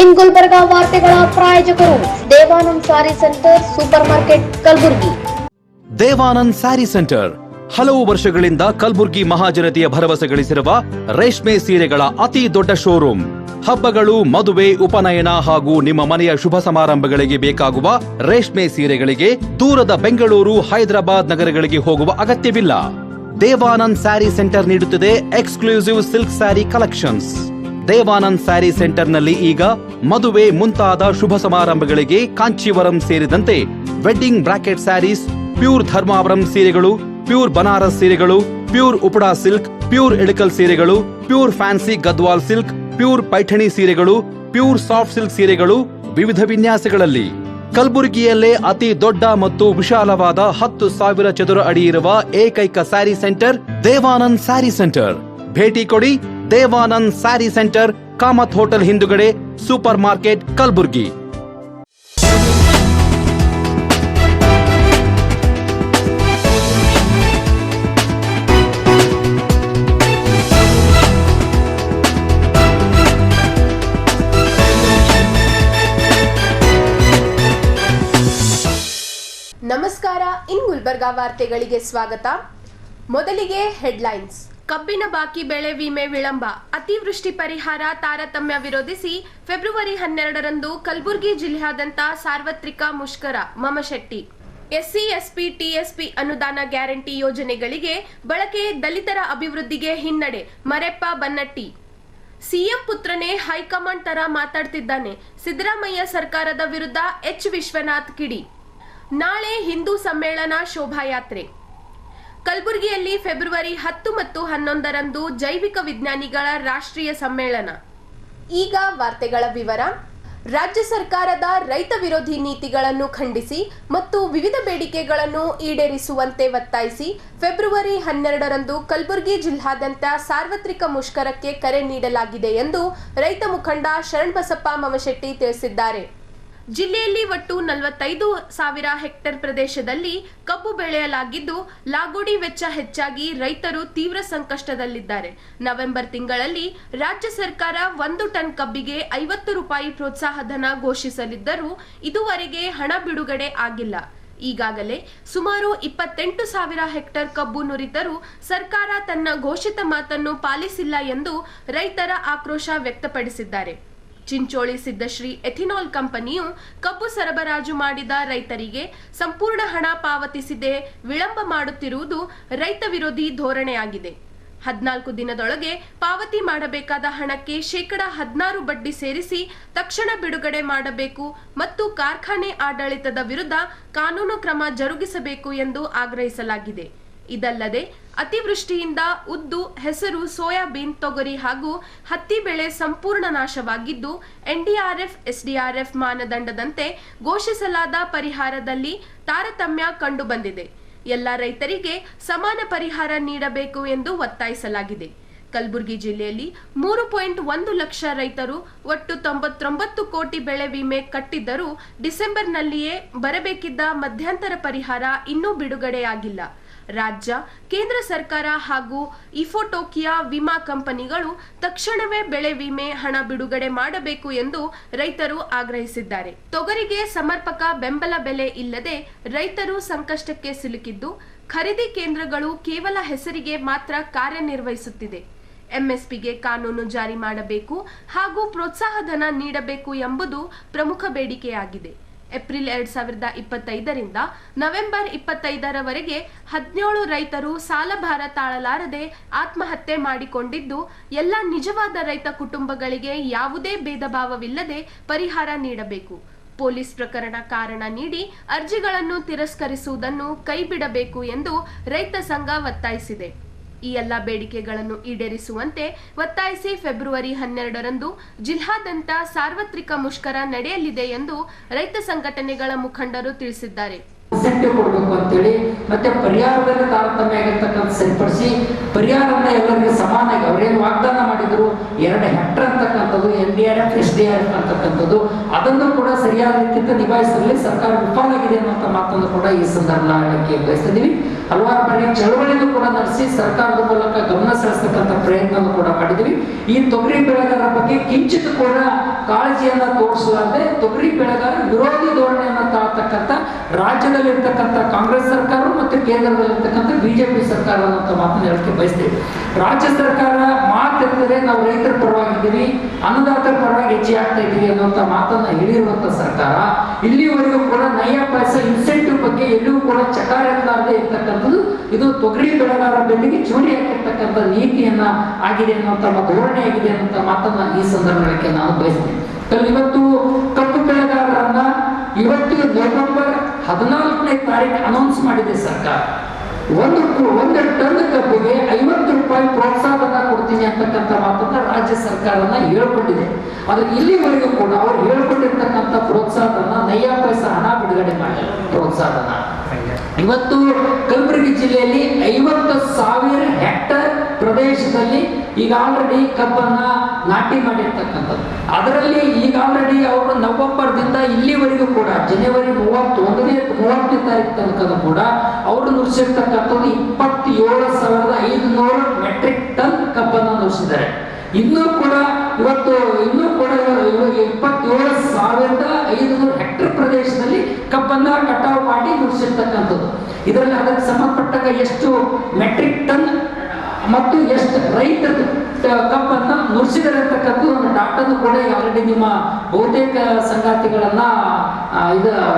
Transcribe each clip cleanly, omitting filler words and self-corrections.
ಇನ್ ಗುಲ್ಬರ್ಗಾ ವಾರ್ತೆಗಳ ಪ್ರಾಯೋಜಕರು Devanand sari centre super market Kalaburagi. Devanand sari centre ಹಲವು ವರ್ಷಗಳಿಂದ ಕಲಬುರಗಿ ಮಹಾಜನತೆಯ ಭರವಸೆ ಗಳಿಸಿರುವ ರೇಷ್ಮೆ ಸೀರೆಗಳ ಅತಿ ದೊಡ್ಡ ಶೋರೂಮ್. ಹಬ್ಬಗಳು, ಮದುವೆ, ಉಪನಯನ ಹಾಗೂ ನಿಮ್ಮ ಮನೆಯ ಶುಭ ಸಮಾರಂಭಗಳಿಗೆ ಬೇಕಾಗುವ ರೇಷ್ಮೆ ಸೀರೆಗಳಿಗೆ ದೂರದ ಬೆಂಗಳೂರು, ಹೈದರಾಬಾದ್ ನಗರಗಳಿಗೆ ಹೋಗುವ ಅಗತ್ಯವಿಲ್ಲ. ದೇವಾನಂದ್ ಸ್ಯಾರಿ ಸೆಂಟರ್ ನೀಡುತ್ತಿದೆ exclusive silk sari collections. Devanand sari ಸೆಂಟರ್ನಲ್ಲಿ ಈಗ ಮದುವೆ ಮುಂತಾದ ಶುಭ ಸಮಾರಂಭಗಳಿಗೆ ಕಾಂಚೀವರಂ ಸೇರಿದಂತೆ wedding brocade saris, pure Dharmavaram ಸೀರೆಗಳು, ಪ್ಯೂರ್ ಬನಾರಸ್ ಸೀರೆಗಳು, pure Uppada silk, pure Ilkal ಸೀರೆಗಳು, pure fancy Gadwal silk, pure Paithani ಸೀರೆಗಳು, ಪ್ಯೂರ್ ಸಾಫ್ಟ್ ಸಿಲ್ಕ್ ಸೀರೆಗಳು ವಿವಿಧ ವಿನ್ಯಾಸಗಳಲ್ಲಿ. ಕಲಬುರಗಿಯಲ್ಲೇ ಅತಿ ದೊಡ್ಡ ಮತ್ತು ವಿಶಾಲವಾದ 10,000 ಚದುರ ಅಡಿ ಇರುವ ಏಕೈಕ ಸ್ಯಾರಿ ಸೆಂಟರ್ ದೇವಾನಂದ್ ಸ್ಯಾರಿ ಸೆಂಟರ್. ಭೇಟಿ ಕೊಡಿ. ದೇವಾನಂದ್ ಸ್ಯಾರಿ ಸೆಂಟರ್, ಕಾಮತ್ ಹೋಟೆಲ್ ಹಿಂದುಗಡೆ, ಸೂಪರ್ ಮಾರ್ಕೆಟ್, ಕಲಬುರಗಿ. ನಮಸ್ಕಾರ. ಇನ್ ಗುಲ್ಬರ್ಗಾ ವಾರ್ತೆಗಳಿಗೆ ಸ್ವಾಗತ. ಮೊದಲಿಗೆ ಹೆಡ್ಲೈನ್ಸ್. ಕಬ್ಬಿನ ಬಾಕಿ ಬೆಳೆ ವಿಮೆ ವಿಳಂಬ, ಅತಿವೃಷ್ಟಿ ಪರಿಹಾರ ತಾರತಮ್ಯ ವಿರೋಧಿಸಿ ಫೆಬ್ರವರಿ 12ರಂದು ಕಲಬುರಗಿ ಜಿಲ್ಲೆಯಾದ್ಯಂತ ಸಾರ್ವತ್ರಿಕ ಮುಷ್ಕರ. ಮಮಶೆಟ್ಟಿ. ಎಸ್ಸಿ, ಎಸ್ಪಿ, ಟಿಎಸ್ಪಿ ಅನುದಾನ ಗ್ಯಾರಂಟಿ ಯೋಜನೆಗಳಿಗೆ ಬಳಕೆ, ದಲಿತರ ಅಭಿವೃದ್ಧಿಗೆ ಹಿನ್ನಡೆ. ಮರೆಪ್ಪ ಬನ್ನಟ್ಟಿ. ಸಿಎಂ ಪುತ್ರನೇ ಹೈಕಮಾಂಡ್ ತರ ಮಾತಾಡ್ತಿದ್ದಾನೆ. ಸಿದ್ದರಾಮಯ್ಯ ಸರ್ಕಾರದ ವಿರುದ್ಧ ಎಚ್ ವಿಶ್ವನಾಥ್ ಕಿಡಿ. ನಾಳೆ ಹಿಂದೂ ಸಮ್ಮೇಳನ ಶೋಭಾಯಾತ್ರೆ. ಕಲಬುರಗಿಯಲ್ಲಿ ಫೆಬ್ರವರಿ 10 ಮತ್ತು 11ರಂದು ಜೈವಿಕ ವಿಜ್ಞಾನಿಗಳ ರಾಷ್ಟ್ರೀಯ ಸಮ್ಮೇಳನ. ಈಗ ವಾರ್ತೆಗಳ ವಿವರ. ರಾಜ್ಯ ಸರ್ಕಾರದ ರೈತ ವಿರೋಧಿ ನೀತಿಗಳನ್ನು ಖಂಡಿಸಿ ಮತ್ತು ವಿವಿಧ ಬೇಡಿಕೆಗಳನ್ನು ಈಡೇರಿಸುವಂತೆ ಒತ್ತಾಯಿಸಿ ಫೆಬ್ರವರಿ 12ರಂದು ಕಲಬುರಗಿ ಜಿಲ್ಲಾದ್ಯಂತ ಸಾರ್ವತ್ರಿಕ ಮುಷ್ಕರಕ್ಕೆ ಕರೆ ನೀಡಲಾಗಿದೆ ಎಂದು ರೈತ ಮುಖಂಡ ಶರಣಬಸಪ್ಪ ಮಮಶೆಟ್ಟಿ ತಿಳಿಸಿದ್ದಾರೆ. ಜಿಲ್ಲೆಯಲ್ಲಿ ಒಟ್ಟು 45,000 ಹೆಕ್ಟೇರ್ ಪ್ರದೇಶದಲ್ಲಿ ಕಬ್ಬು ಬೆಳೆಯಲಾಗಿದ್ದು, ಲಾಗೋಡಿ ವೆಚ್ಚ ಹೆಚ್ಚಾಗಿ ರೈತರು ತೀವ್ರ ಸಂಕಷ್ಟದಲ್ಲಿದ್ದಾರೆ. ನವೆಂಬರ್ ತಿಂಗಳಲ್ಲಿ ರಾಜ್ಯ ಸರ್ಕಾರ 1 ಟನ್ ಕಬ್ಬಿಗೆ 50 ರೂಪಾಯಿ ಪ್ರೋತ್ಸಾಹಧನ ಘೋಷಿಸಲಿದ್ದರೂ ಇದುವರೆಗೆ ಹಣ ಬಿಡುಗಡೆ ಆಗಿಲ್ಲ. ಈಗಾಗಲೇ ಸುಮಾರು 28,000 ಹೆಕ್ಟೇರ್ ಕಬ್ಬು ನುರಿತರೂ ಸರ್ಕಾರ ತನ್ನ ಘೋಷಿತ ಮಾತನ್ನು ಪಾಲಿಸಿಲ್ಲ ಎಂದು ರೈತರ ಆಕ್ರೋಶ ವ್ಯಕ್ತಪಡಿಸಿದ್ದಾರೆ. ಚಿಂಚೋಳಿ ಸಿದ್ದಶ್ರೀ ಎಥಿನಾಲ್ ಕಂಪನಿಯು ಕಬ್ಬು ಸರಬರಾಜು ಮಾಡಿದ ರೈತರಿಗೆ ಸಂಪೂರ್ಣ ಹಣ ಪಾವತಿಸದೆ ವಿಳಂಬ ಮಾಡುತ್ತಿರುವುದು ರೈತ ವಿರೋಧಿ ಧೋರಣೆಯಾಗಿದೆ. 14 ದಿನದೊಳಗೆ ಪಾವತಿ ಮಾಡಬೇಕಾದ ಹಣಕ್ಕೆ 16% ಬಡ್ಡಿ ಸೇರಿಸಿ ತಕ್ಷಣ ಬಿಡುಗಡೆ ಮಾಡಬೇಕು ಮತ್ತು ಕಾರ್ಖಾನೆ ಆಡಳಿತದ ವಿರುದ್ಧ ಕಾನೂನು ಕ್ರಮ ಜರುಗಿಸಬೇಕು ಎಂದು ಆಗ್ರಹಿಸಲಾಗಿದೆ. ಇದಲ್ಲದೆ ಅತಿವೃಷ್ಟಿಯಿಂದ ಉದ್ದು, ಹೆಸರು, ಸೋಯಾಬೀನ್, ತೊಗರಿ ಹಾಗೂ ಹತ್ತಿ ಬೆಳೆ ಸಂಪೂರ್ಣ ನಾಶವಾಗಿದ್ದು, ಎನ್ಡಿಆರ್ಎಫ್, ಎಸ್ಡಿಆರ್ಎಫ್ ಮಾನದಂಡದಂತೆ ಘೋಷಿಸಲಾದ ಪರಿಹಾರದಲ್ಲಿ ತಾರತಮ್ಯ ಕಂಡುಬಂದಿದೆ. ಎಲ್ಲ ರೈತರಿಗೆ ಸಮಾನ ಪರಿಹಾರ ನೀಡಬೇಕು ಎಂದು ಒತ್ತಾಯಿಸಲಾಗಿದೆ. ಕಲಬುರಗಿ ಜಿಲ್ಲೆಯಲ್ಲಿ 3.1 ಲಕ್ಷ ರೈತರು ಒಟ್ಟು 99 ಕೋಟಿ ಬೆಳೆ ವಿಮೆ ಕಟ್ಟಿದ್ದರೂ ಡಿಸೆಂಬರ್ನಲ್ಲಿಯೇ ಬರಬೇಕಿದ್ದ ಮಧ್ಯಂತರ ಪರಿಹಾರ ಇನ್ನೂ ಬಿಡುಗಡೆಯಾಗಿಲ್ಲ. ರಾಜ್ಯ, ಕೇಂದ್ರ ಸರ್ಕಾರ ಹಾಗೂ ಇಫೋಟೋಕಿಯಾ ವಿಮಾ ಕಂಪನಿಗಳು ತಕ್ಷಣವೇ ಬೆಳೆ ವಿಮೆ ಹಣ ಬಿಡುಗಡೆ ಮಾಡಬೇಕು ಎಂದು ರೈತರು ಆಗ್ರಹಿಸಿದ್ದಾರೆ. ತೊಗರಿಗೆ ಸಮರ್ಪಕ ಬೆಂಬಲ ಬೆಲೆ ಇಲ್ಲದೆ ರೈತರು ಸಂಕಷ್ಟಕ್ಕೆ ಸಿಲುಕಿದ್ದು, ಖರೀದಿ ಕೇಂದ್ರಗಳು ಕೇವಲ ಹೆಸರಿಗೆ ಮಾತ್ರ ಕಾರ್ಯನಿರ್ವಹಿಸುತ್ತಿದೆ. ಎಂಎಸ್ಪಿಗೆ ಕಾನೂನು ಜಾರಿ ಮಾಡಬೇಕು ಹಾಗೂ ಪ್ರೋತ್ಸಾಹಧನ ನೀಡಬೇಕು ಎಂಬುದು ಪ್ರಮುಖ ಬೇಡಿಕೆಯಾಗಿದೆ. ಏಪ್ರಿಲ್ 2025ರಿಂದ ನವೆಂಬರ್ 25ರವರೆಗೆ 17 ರೈತರು ಸಾಲಭಾರ ತಾಳಲಾರದೆ ಆತ್ಮಹತ್ಯೆ ಮಾಡಿಕೊಂಡಿದ್ದು, ಎಲ್ಲ ನಿಜವಾದ ರೈತ ಕುಟುಂಬಗಳಿಗೆ ಯಾವುದೇ ಭೇದ ಭಾವವಿಲ್ಲದೆ ಪರಿಹಾರ ನೀಡಬೇಕು. ಪೊಲೀಸ್ ಪ್ರಕರಣ ಕಾರಣ ನೀಡಿ ಅರ್ಜಿಗಳನ್ನು ತಿರಸ್ಕರಿಸುವುದನ್ನು ಕೈಬಿಡಬೇಕು ಎಂದು ರೈತ ಸಂಘ ಒತ್ತಾಯಿಸಿದೆ. ಈ ಎಲ್ಲ ಬೇಡಿಕೆಗಳನ್ನು ಈಡೇರಿಸುವಂತೆ ಒತ್ತಾಯಿಸಿ ಫೆಬ್ರವರಿ 12ರಂದು ಜಿಲ್ಲಾದ್ಯಂತ ಸಾರ್ವತ್ರಿಕ ಮುಷ್ಕರ ನಡೆಯಲಿದೆ ಎಂದು ರೈತ ಸಂಘಟನೆಗಳ ಮುಖಂಡರು ತಿಳಿಸಿದ್ದಾರೆ. ಕೊಡಬೇಕು ಅಂತೇಳಿ ಮತ್ತೆ ಪರಿಹಾರದಲ್ಲಿ ತಾರತಮ್ಯ ಆಗಿರ್ತಕ್ಕಂಥ ಸರಿಪಡಿಸಿ ಪರಿಹಾರನ ಎಲ್ಲರಿಗೂ ಸಮಾನಾಗಿ ಅವರೇನು ವಾಗ್ದಾನ ಮಾಡಿದ್ರು 2 ಹೆಕ್ಟರ್ ಅಂತಕ್ಕಂಥದ್ದು, ಎನ್ಡಿಆರ್ಎಫ್, ಎಸ್ಡಿಆರ್ಎಫ್ ಅಂತಕ್ಕಂಥದ್ದು ಅದನ್ನು ಕೂಡ ಸರಿಯಾದ ರೀತಿಯಿಂದ ನಿಭಾಯಿಸಲು ಸರ್ಕಾರ ವಿಫಲವಾಗಿದೆ ಅನ್ನುವಂಥ ಮಾತನ್ನು ಕೂಡ ಈ ಸಂದರ್ಭದಲ್ಲಿ ಬಯಸ್ತಿದ್ದೀವಿ. ಹಲವಾರು ಬಾರಿ ಚಳವಳಿಯನ್ನು ಕೂಡ ನಡೆಸಿ ಸರ್ಕಾರದ ಮೂಲಕ ಗಮನ ಸೆಳೆಸ್ತಕ್ಕಂಥ ಪ್ರಯತ್ನವನ್ನು ಕೂಡ ಮಾಡಿದ್ದೀವಿ. ಈ ತೊಗರಿ ಬೆಳೆಗಾರರ ಬಗ್ಗೆ ಕಿಂಚಿತ್ ಕೂಡ ಕಾಳಜಿಯನ್ನ ತೋರಿಸಲಾರದೆ ತೊಗರಿ ಬೆಳೆಗಾರ ವಿರೋಧಿ ಧೋರಣೆಯನ್ನು ತಾಳ್ತಕ್ಕಂಥ ರಾಜ್ಯದಲ್ಲಿರ್ತಕ್ಕಂಥ ಕಾಂಗ್ರೆಸ್ ಸರ್ಕಾರ ಮತ್ತು ಕೇಂದ್ರದಲ್ಲಿರ್ತಕ್ಕಂಥ ಬಿಜೆಪಿ ಸರ್ಕಾರ ಅನ್ನುವಂಥ ಮಾತನ್ನು ಹೇಳಕ್ಕೆ ಬಯಸ್ತೇವೆ. ರಾಜ್ಯ ಸರ್ಕಾರ ಮಾತೆತ್ತಿದ್ರೆ ನಾವು ರೈತರ ಪರವಾಗಿದ್ದೀವಿ, ಅನ್ನದಾತರ ಪರವಾಗಿ ಹೆಚ್ಚೆ ಆಗ್ತಾ ಇದ್ದೀವಿ ಅನ್ನುವಂಥ ಮಾತನ್ನ ಹೇಳಿರುವಂತ ಸರ್ಕಾರ ಇಲ್ಲಿವರೆಗೂ ಕೂಡ ನಯ ಪೈಸಾ ಇನ್ಸೆಂಟಿವ್ ಬಗ್ಗೆ ಎಲ್ಲೂ ಕೂಡ ಚಕಾರ ಎತ್ತಲಾರದೆ ಇರ್ತಕ್ಕಂಥದ್ದು ಇದು ತೊಗರಿ ಬೆಳೆಗಾರರ ಬೆನ್ನಿಗೆ ಚೂರಿ ಹಾಕಿರ್ತಕ್ಕಂಥ ನೀತಿಯನ್ನ ಆಗಿದೆ ಅನ್ನುವಂಥ ಧೋರಣೆ ಆಗಿದೆ ಅನ್ನುವಂಥ ಮಾತನ್ನ ಈ ಸಂದರ್ಭಕ್ಕೆ ನಾನು ಬಯಸ್ತೇನೆ. ಇವತ್ತು ಕಬ್ಬು ಬೆಳೆಗಾರರನ್ನ ಇವತ್ತು ನವೆಂಬರ್ 14ನೇ ತಾರೀಕು ಅನೌನ್ಸ್ ಮಾಡಿದೆ ಸರ್ಕಾರ. ಒಂದು ಟನ್ ಕಬ್ಬಿಗೆ 50 ರೂಪಾಯಿ ಪ್ರೋತ್ಸಾಹನ ಕೊಡ್ತೀನಿ ಅಂತಕ್ಕಂಥ ಮಾತನ್ನ ರಾಜ್ಯ ಸರ್ಕಾರನ ಹೇಳ್ಕೊಂಡಿದೆ. ಆದ್ರೆ ಇಲ್ಲಿವರೆಗೂ ಕೂಡ ಅವ್ರು ಹೇಳ್ಕೊಂಡಿರ್ತಕ್ಕಂಥ ಪ್ರೋತ್ಸಾಹನ ನಯ ಪೈಸಾ ಹಣ ಬಿಡುಗಡೆ ಮಾಡಿಲ್ಲ. ಪ್ರೋತ್ಸಾಹನ ಇವತ್ತು ಕಲಬುರಗಿ ಜಿಲ್ಲೆಯಲ್ಲಿ 50,000 ಹೆಕ್ಟರ್ ಪ್ರದೇಶದಲ್ಲಿ ಈಗ ಆಲ್ರೆಡಿ ಕಬ್ಬನ್ನ ನಾಟಿ ಮಾಡಿರ್ತಕ್ಕಂಥದ್ದು. ಅದರಲ್ಲಿ ಈಗ ಆಲ್ರೆಡಿ ಅವರು ನವೆಂಬರ್ದಿಂದ ಇಲ್ಲಿವರೆಗೂ ಕೂಡ ಜನವರಿ 31ನೇ ತಾರೀಕು ತನಕ ಕೂಡ ಅವರು ನುಡಿಸಿರ್ತಕ್ಕಂಥದ್ದು 27,500 ಮೆಟ್ರಿಕ್ ಟನ್ ಕಬ್ಬನ್ನು ನುಡಿಸಿದ್ದಾರೆ. ಇನ್ನೂ ಕೂಡ 27,500 ಹೆಕ್ಟರ್ ಪ್ರದೇಶದಲ್ಲಿ ಕಬ್ಬನ್ನ ಕಟಾವು ಮಾಡಿ ನುಡಿಸಿರ್ತಕ್ಕಂಥದ್ದು. ಇದರಲ್ಲಿ ಅದಕ್ಕೆ ಸಂಬಂಧಪಟ್ಟಾಗ ಎಷ್ಟು ಮೆಟ್ರಿಕ್ ಟನ್ ಮತ್ತು ಎಷ್ಟು ರೈತರ ಕಬ್ಬನ್ನ ನುಡಿಸಿದರೆ ಅಂತಕ್ಕಂಥ ಒಂದು ಡಾಟಾನು ಕೂಡ ಆಲ್ರೆಡಿ ನಿಮ್ಮ ಬಹುತೇಕ ಸಂಗಾತಿಗಳನ್ನ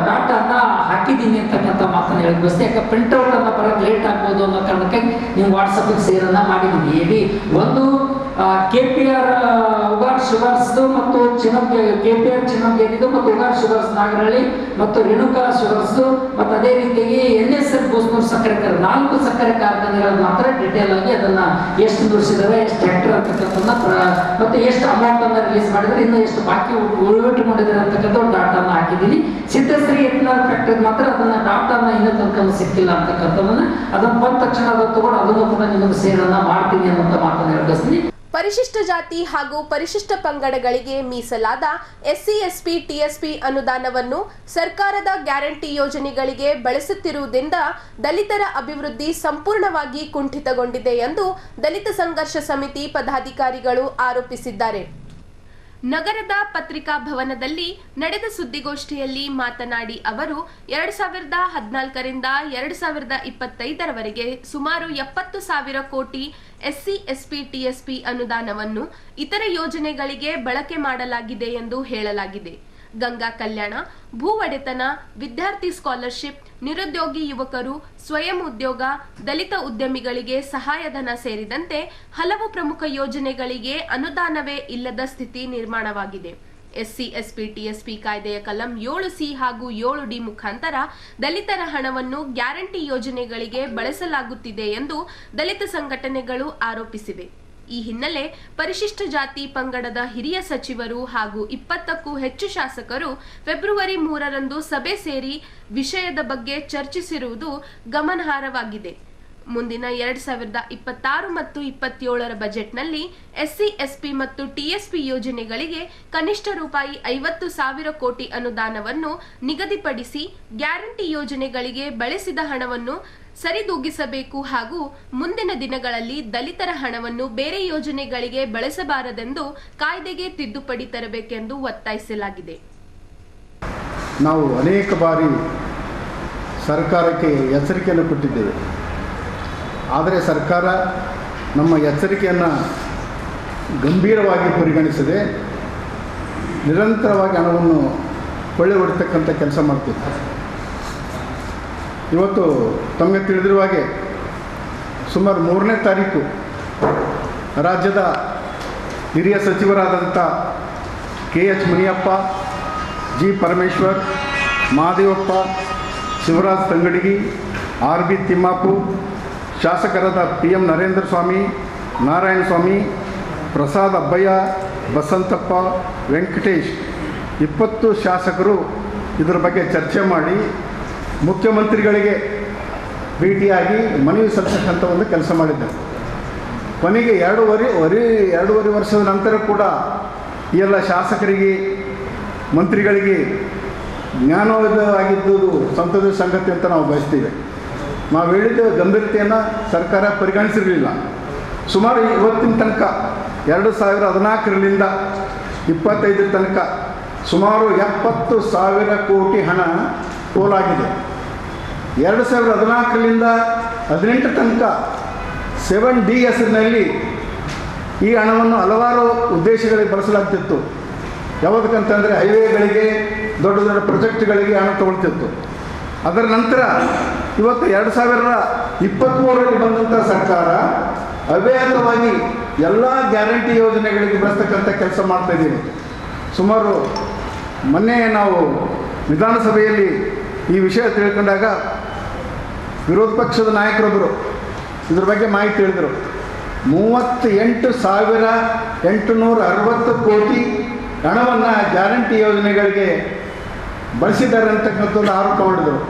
ಡಾಟಾನ ಹಾಕಿದ್ದೀನಿ ಅಂತಕ್ಕಂಥ ಮಾತನ್ನ ಹೇಳಿ ಬಯಸ್ತೇನೆ. ಯಾಕೆ ಪ್ರಿಂಟ್ಔಟ್ ಅನ್ನ ಬರೋದು ಲೇಟ್ ಆಗ್ಬೋದು ಅನ್ನೋ ಕಾರಣಕ್ಕೆ ನೀವು ವಾಟ್ಸಪ್ ಸೇರನ್ನ ಮಾಡಿದ್ದೀನಿ. ಹೇಳಿ ಒಂದು KPR ಉಗಾರ್ ಶುಗರ್ಸ್ ಮತ್ತು KPR ಚಿನ್ನಂಗೇರಿದು ಮತ್ತು ಉಗಾರ್ ಶುಗರ್ಸ್ ನಾಗರಹಳ್ಳಿ ಮತ್ತು ರೇಣುಕಾ ಶುಗರ್ಸ್ ಮತ್ತು ಅದೇ ರೀತಿಯಾಗಿ NSL ಬೂಸ್ನೂರು ಸಕ್ಕರೆ 4 ಸಕ್ಕರೆ ಕಾರ್ಖಾನೆಗಳು ಮಾತ್ರ ಡಿಟೇಲ್ ಆಗಿ ಅದನ್ನ ಎಷ್ಟು ನುಡಿಸಿದಾರೆ, ಎಷ್ಟು ಹೆಕ್ಟರ್ ಅಂತಕ್ಕಂಥದ್ದನ್ನ ಮತ್ತೆ ಎಷ್ಟು ಅಮೌಂಟ್ ಅನ್ನ ರಿಲೀಸ್ ಮಾಡಿದ್ರೆ ಇನ್ನು ಎಷ್ಟು ಬಾಕಿ ಉಳಿವಿಟ್ಟುಕೊಂಡಿದ್ದಾರೆ ಅಂತಕ್ಕಂಥ ಡಾಟಾನ ಹಾಕಿದ್ದೀನಿ. ಸಿದ್ಧಶ್ರೀ ಎಥನಾಲ್ ಫ್ಯಾಕ್ಟರಿ ಮಾತ್ರ ಅದನ್ನ ಡಾಟಾನ ಇನ್ನೂ ತನಕ ಸಿಕ್ಕಿಲ್ಲ ಅಂತಕ್ಕಂಥದ್ದನ್ನ ಅದನ್ನ ಬಂದ ತಕ್ಷಣ ಅದನ್ನು ತಗೊಂಡು ಅದನ್ನು ಕೂಡ ನಿಮಗೆ ಸೇರನ್ನ ಮಾಡ್ತೀನಿ ಅನ್ನುವಂಥ ಮಾತನ್ನ ಹೇಳ್ತೀನಿ. ಪರಿಶಿಷ್ಟ ಜಾತಿ ಹಾಗೂ ಪರಿಶಿಷ್ಟ ಪಂಗಡಗಳಿಗೆ ಮೀಸಲಾದ SC SC TSP ಅನುದಾನವನ್ನು ಸರ್ಕಾರದ ಗ್ಯಾರಂಟಿ ಯೋಜನೆಗಳಿಗೆ ಬಳಸುತ್ತಿರುವುದರಿಂದ ದಲಿತರ ಅಭಿವೃದ್ಧಿ ಸಂಪೂರ್ಣವಾಗಿ ಕುಂಠಿತಗೊಂಡಿದೆ ಎಂದು ದಲಿತ ಸಂಘರ್ಷ ಸಮಿತಿ ಪದಾಧಿಕಾರಿಗಳು ಆರೋಪಿಸಿದ್ದಾರೆ. ನಗರದ ಪತ್ರಿಕಾ ಭವನದಲ್ಲಿ ನಡೆದ ಸುದ್ದಿಗೋಷ್ಠಿಯಲ್ಲಿ ಮಾತನಾಡಿ ಅವರು 2014ರಿಂದ 2025ರವರೆಗೆ ಸುಮಾರು 70,000 ಕೋಟಿ SC SC TSP ಅನುದಾನವನ್ನು ಇತರ ಯೋಜನೆಗಳಿಗೆ ಬಳಕೆ ಮಾಡಲಾಗಿದೆ ಎಂದು ಹೇಳಲಾಗಿದೆ. ಗಂಗಾ ಕಲ್ಯಾಣ, ಭೂ ಒಡೆತನ, ವಿದ್ಯಾರ್ಥಿ ಸ್ಕಾಲರ್ಶಿಪ್, ನಿರುದ್ಯೋಗಿ ಯುವಕರು, ಸ್ವಯಂ ಉದ್ಯೋಗ, ದಲಿತ ಉದ್ಯಮಿಗಳಿಗೆ ಸಹಾಯಧನ ಸೇರಿದಂತೆ ಹಲವು ಪ್ರಮುಖ ಯೋಜನೆಗಳಿಗೆ ಅನುದಾನವೇ ಇಲ್ಲದ ಸ್ಥಿತಿ ನಿರ್ಮಾಣವಾಗಿದೆ. SC SC TSP ಕಾಯ್ದೆಯ ಕಲಂ 7C ಹಾಗೂ 7D ಮುಖಾಂತರ ದಲಿತರ ಹಣವನ್ನು ಗ್ಯಾರಂಟಿ ಯೋಜನೆಗಳಿಗೆ ಬಳಸಲಾಗುತ್ತಿದೆ ಎಂದು ದಲಿತ ಸಂಘಟನೆಗಳು ಆರೋಪಿಸಿವೆ. ಈ ಹಿನ್ನೆಲೆ ಪರಿಶಿಷ್ಟ ಜಾತಿ ಪಂಗಡದ ಹಿರಿಯ ಸಚಿವರು ಹಾಗೂ 20ಕ್ಕೂ ಹೆಚ್ಚು ಶಾಸಕರು ಫೆಬ್ರವರಿ 3ರಂದು ಸಭೆ ಸೇರಿ ವಿಷಯದ ಬಗ್ಗೆ ಚರ್ಚಿಸಿರುವುದು ಗಮನಾರ್ಹವಾಗಿದೆ. ಮುಂದಿನ 2026 ಮತ್ತು 27ರ ಬಜೆಟ್ನಲ್ಲಿ SC SC ಮತ್ತು TSP ಯೋಜನೆಗಳಿಗೆ ಕನಿಷ್ಠ ರೂಪಾಯಿ 50,000 ಕೋಟಿ ಅನುದಾನವನ್ನು ನಿಗದಿಪಡಿಸಿ ಗ್ಯಾರಂಟಿ ಯೋಜನೆಗಳಿಗೆ ಬಳಸಿದ ಹಣವನ್ನು ಸರಿದೂಗಿಸಬೇಕು ಹಾಗೂ ಮುಂದಿನ ದಿನಗಳಲ್ಲಿ ದಲಿತರ ಹಣವನ್ನು ಬೇರೆ ಯೋಜನೆಗಳಿಗೆ ಬಳಸಬಾರದೆಂದು ಕಾಯ್ದೆಗೆ ತಿದ್ದುಪಡಿ ತರಬೇಕೆಂದು ಒತ್ತಾಯಿಸಲಾಗಿದೆ. ನಾವು ಅನೇಕ ಬಾರಿ ಸರ್ಕಾರಕ್ಕೆ ಎಚ್ಚರಿಕೆಯನ್ನು ಕೊಟ್ಟಿದ್ದೇವೆ. ಆದರೆ ಸರ್ಕಾರ ನಮ್ಮ ಎಚ್ಚರಿಕೆಯನ್ನು ಗಂಭೀರವಾಗಿ ಪರಿಗಣಿಸದೆ ನಿರಂತರವಾಗಿ ಹಣವನ್ನು ಕೊಳ್ಳೆ ಹೊಡಿತಕ್ಕಂಥ ಕೆಲಸ ಮಾಡ್ತಿತ್ತು. ಇವತ್ತು ತಮಗೆ ತಿಳಿದಿರುವ ಹಾಗೆ ಸುಮಾರು 3ನೇ ತಾರೀಕು ರಾಜ್ಯದ ಹಿರಿಯ ಸಚಿವರಾದಂಥ KH Muniyappa, G Parameshwar, Mahadevappa, Shivraj Tangadagi, RB ತಿಮ್ಮಾಪು, ಶಾಸಕರಾದ PM ನರೇಂದ್ರ ಸ್ವಾಮಿ, ನಾರಾಯಣ ಸ್ವಾಮಿ, ಪ್ರಸಾದ್ ಅಬ್ಬಯ್ಯ, ಬಸಂತಪ್ಪ, ವೆಂಕಟೇಶ್ 20 ಶಾಸಕರು ಇದರ ಬಗ್ಗೆ ಚರ್ಚೆ ಮಾಡಿ ಮುಖ್ಯಮಂತ್ರಿಗಳಿಗೆ ಭೇಟಿಯಾಗಿ ಮನವಿ ಸಲ್ಲಿಸತಕ್ಕಂಥ ಒಂದು ಕೆಲಸ ಮಾಡಿದ್ದಾರೆ. ಕೊನೆಗೆ ಎರಡೂವರೆ ವರ್ಷದ ನಂತರ ಕೂಡ ಈ ಎಲ್ಲ ಶಾಸಕರಿಗೆ ಮಂತ್ರಿಗಳಿಗೆ ಜ್ಞಾನೋದಯವಾಗಿದ್ದುದು ಸಂತೋಷದ ಸಂಗತಿ ಅಂತ ನಾವು ಬಯಸ್ತೀವಿ. ನಾವು ಹೇಳಿದ ಗಂಭೀರತೆಯನ್ನು ಸರ್ಕಾರ ಪರಿಗಣಿಸಿರಲಿಲ್ಲ. ಸುಮಾರು ಇವತ್ತಿನ ತನಕ 2014ರಿಂದ 25 ತನಕ ಸುಮಾರು 70,000 ಕೋಟಿ ಹಣ ಪೋಲಾಗಿದೆ. 2014ರಿಂದ 18 ತನಕ 7D ಹೆಸರಿನಲ್ಲಿ ಈ ಹಣವನ್ನು ಹಲವಾರು ಉದ್ದೇಶಗಳಿಗೆ ಬಳಸಲಾಗ್ತಿತ್ತು. ಯಾವುದಕ್ಕಂತಂದರೆ ಹೈವೇಗಳಿಗೆ, ದೊಡ್ಡ ದೊಡ್ಡ ಪ್ರಾಜೆಕ್ಟ್ಗಳಿಗೆ ಹಣ ತಗೊಳ್ತಿತ್ತು. ಅದರ ನಂತರ ಇವತ್ತು 2023ರಲ್ಲಿ ಬಂದಂಥ ಸರ್ಕಾರ ಅವ್ಯಾಹತವಾಗಿ ಎಲ್ಲ ಗ್ಯಾರಂಟಿ ಯೋಜನೆಗಳಿಗೆ ಬಳಸ್ತಕ್ಕಂಥ ಕೆಲಸ ಮಾಡ್ತಾಯಿದ್ದೀವಿ. ಸುಮಾರು ಮೊನ್ನೆ ನಾವು ವಿಧಾನಸಭೆಯಲ್ಲಿ ಈ ವಿಷಯ ತಿಳ್ಕೊಂಡಾಗ ವಿರೋಧ ಪಕ್ಷದ ನಾಯಕರೊಬ್ಬರು ಇದ್ರ ಬಗ್ಗೆ ಮಾಹಿತಿ ಹೇಳಿದರು. 38,860 ಕೋಟಿ ಹಣವನ್ನು ಗ್ಯಾರಂಟಿ ಯೋಜನೆಗಳಿಗೆ ಬಳಸಿದ್ದಾರೆ ಅಂತಕ್ಕಂಥದ್ದು ಆರೋಪ ಮಾಡಿದರು.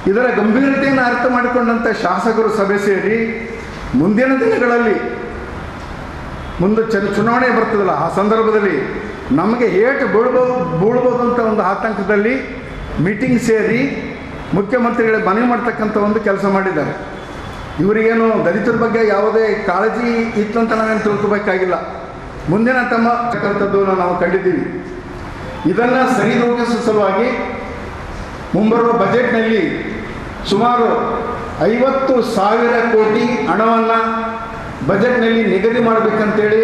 ಇದರ ಗಂಭೀರತೆಯನ್ನು ಅರ್ಥ ಮಾಡಿಕೊಂಡಂಥ ಶಾಸಕರು ಸಭೆ ಸೇರಿ ಮುಂದಿನ ದಿನಗಳಲ್ಲಿ ಚುನಾವಣೆ ಬರ್ತದಲ್ಲ, ಆ ಸಂದರ್ಭದಲ್ಲಿ ನಮಗೆ ಏಟು ಬೀಳ್ಬೋದು ಅಂತ ಒಂದು ಆತಂಕದಲ್ಲಿ ಮೀಟಿಂಗ್ ಸೇರಿ ಮುಖ್ಯಮಂತ್ರಿಗಳಿಗೆ ಮನವಿ ಮಾಡ್ತಕ್ಕಂಥ ಒಂದು ಕೆಲಸ ಮಾಡಿದ್ದಾರೆ. ಇವರಿಗೇನು ದಲಿತರ ಬಗ್ಗೆ ಯಾವುದೇ ಕಾಳಜಿ ಇತ್ತಂತ ನಾವೇನು ತಿಳ್ಕೋಬೇಕಾಗಿಲ್ಲ. ಮುಂದಿನ ತಕ್ಕಂಥದ್ದು ನಾವು ಕಂಡಿದ್ದೀವಿ. ಇದನ್ನು ಸರಿದೂಗಿಸುವ ಸಲುವಾಗಿ ಮುಂಬರುವ ಬಜೆಟ್ನಲ್ಲಿ ಸುಮಾರು 50,000 ಕೋಟಿ ಹಣವನ್ನು ಬಜೆಟ್ನಲ್ಲಿ ನಿಗದಿ ಮಾಡಬೇಕಂತೇಳಿ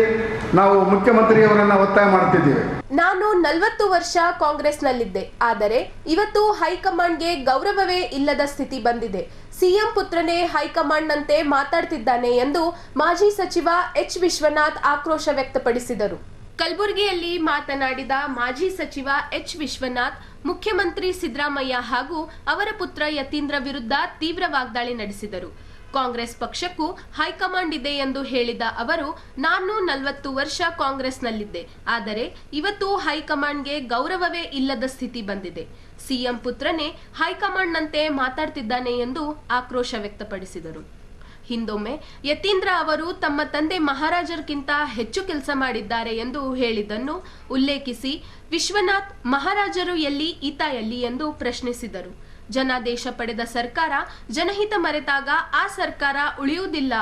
ನಾವು ಮುಖ್ಯಮಂತ್ರಿಯವರನ್ನು ಒತ್ತಾಯ ಮಾಡ್ತಿದ್ದೇವೆ. ನಾನು 40 ವರ್ಷ ಕಾಂಗ್ರೆಸ್ನಲ್ಲಿದ್ದೆ, ಆದರೆ ಇವತ್ತು ಹೈಕಮಾಂಡ್ಗೆ ಗೌರವವೇ ಇಲ್ಲದ ಸ್ಥಿತಿ ಬಂದಿದೆ. ಸಿಎಂ ಪುತ್ರನೇ ಹೈಕಮಾಂಡ್ನಂತೆ ಮಾತಾಡ್ತಿದ್ದಾನೆ ಎಂದು ಮಾಜಿ ಸಚಿವ ಎಚ್ ವಿಶ್ವನಾಥ್ ಆಕ್ರೋಶ ವ್ಯಕ್ತಪಡಿಸಿದರು. ಕಲಬುರಗಿಯಲ್ಲಿ ಮಾತನಾಡಿದ ಮಾಜಿ ಸಚಿವ ಎಚ್ ವಿಶ್ವನಾಥ್, ಮುಖ್ಯಮಂತ್ರಿ ಸಿದ್ದರಾಮಯ್ಯ ಹಾಗೂ ಅವರ ಪುತ್ರ ಯತೀಂದ್ರ ವಿರುದ್ಧ ತೀವ್ರ ವಾಗ್ದಾಳಿ ನಡೆಸಿದರು. ಕಾಂಗ್ರೆಸ್ ಪಕ್ಷಕ್ಕೂ ಹೈಕಮಾಂಡ್ ಇದೆ ಎಂದು ಹೇಳಿದ ಅವರು, ನಾನು 40 ವರ್ಷ ಕಾಂಗ್ರೆಸ್ನಲ್ಲಿದ್ದೆ, ಆದರೆ ಇವತ್ತು ಹೈಕಮಾಂಡ್ಗೆ ಗೌರವವೇ ಇಲ್ಲದ ಸ್ಥಿತಿ ಬಂದಿದೆ. ಸಿಎಂ ಪುತ್ರನೇ ಹೈಕಮಾಂಡ್ನಂತೆ ಮಾತಾಡ್ತಿದ್ದಾನೆ ಎಂದು ಆಕ್ರೋಶ ವ್ಯಕ್ತಪಡಿಸಿದರು. ಹಿಂದೊಮ್ಮೆ ಯತೀಂದ್ರ ಅವರು ತಮ್ಮ ತಂದೆ ಮಹಾರಾಜರ್ಗಿಂತ ಹೆಚ್ಚು ಕೆಲಸ ಮಾಡಿದ್ದಾರೆ ಎಂದು ಹೇಳಿದ್ದನ್ನು ಉಲ್ಲೇಖಿಸಿ ವಿಶ್ವನಾಥ್, ಮಹಾರಾಜರು ಎಲ್ಲಿ, ಈತ ಎಲ್ಲಿ ಎಂದು ಪ್ರಶ್ನಿಸಿದರು. ಜನಾದೇಶ ಪಡೆದ ಸರ್ಕಾರ ಜನಹಿತ ಮರೆತಾಗ ಆ ಸರ್ಕಾರ ಉಳಿಯುವುದಿಲ್ಲ,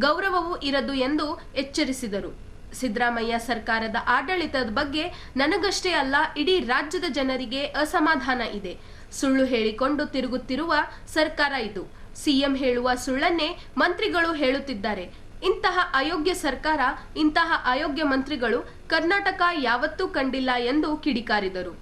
ಗೌರವವೂ ಇರದು ಎಂದು ಎಚ್ಚರಿಸಿದರು. ಸಿದ್ದರಾಮಯ್ಯ ಸರ್ಕಾರದ ಆಡಳಿತದ ಬಗ್ಗೆ ನನಗಷ್ಟೇ ಅಲ್ಲ, ಇಡೀ ರಾಜ್ಯದ ಜನರಿಗೆ ಅಸಮಾಧಾನ ಇದೆ. ಸುಳ್ಳು ಹೇಳಿಕೊಂಡು ತಿರುಗುತ್ತಿರುವ ಸರ್ಕಾರ ಇದು. ಸಿಎಂ ಹೇಳುವ ಸುಳ್ಳನ್ನೇ ಮಂತ್ರಿಗಳು ಹೇಳುತ್ತಿದ್ದಾರೆ. ಇಂತಹ ಅಯೋಗ್ಯ ಸರ್ಕಾರ, ಇಂತಹ ಅಯೋಗ್ಯ ಮಂತ್ರಿಗಳು ಕರ್ನಾಟಕ ಯಾವತ್ತೂ ಕಂಡಿಲ್ಲ ಎಂದು ಕಿಡಿಕಾರಿದರು.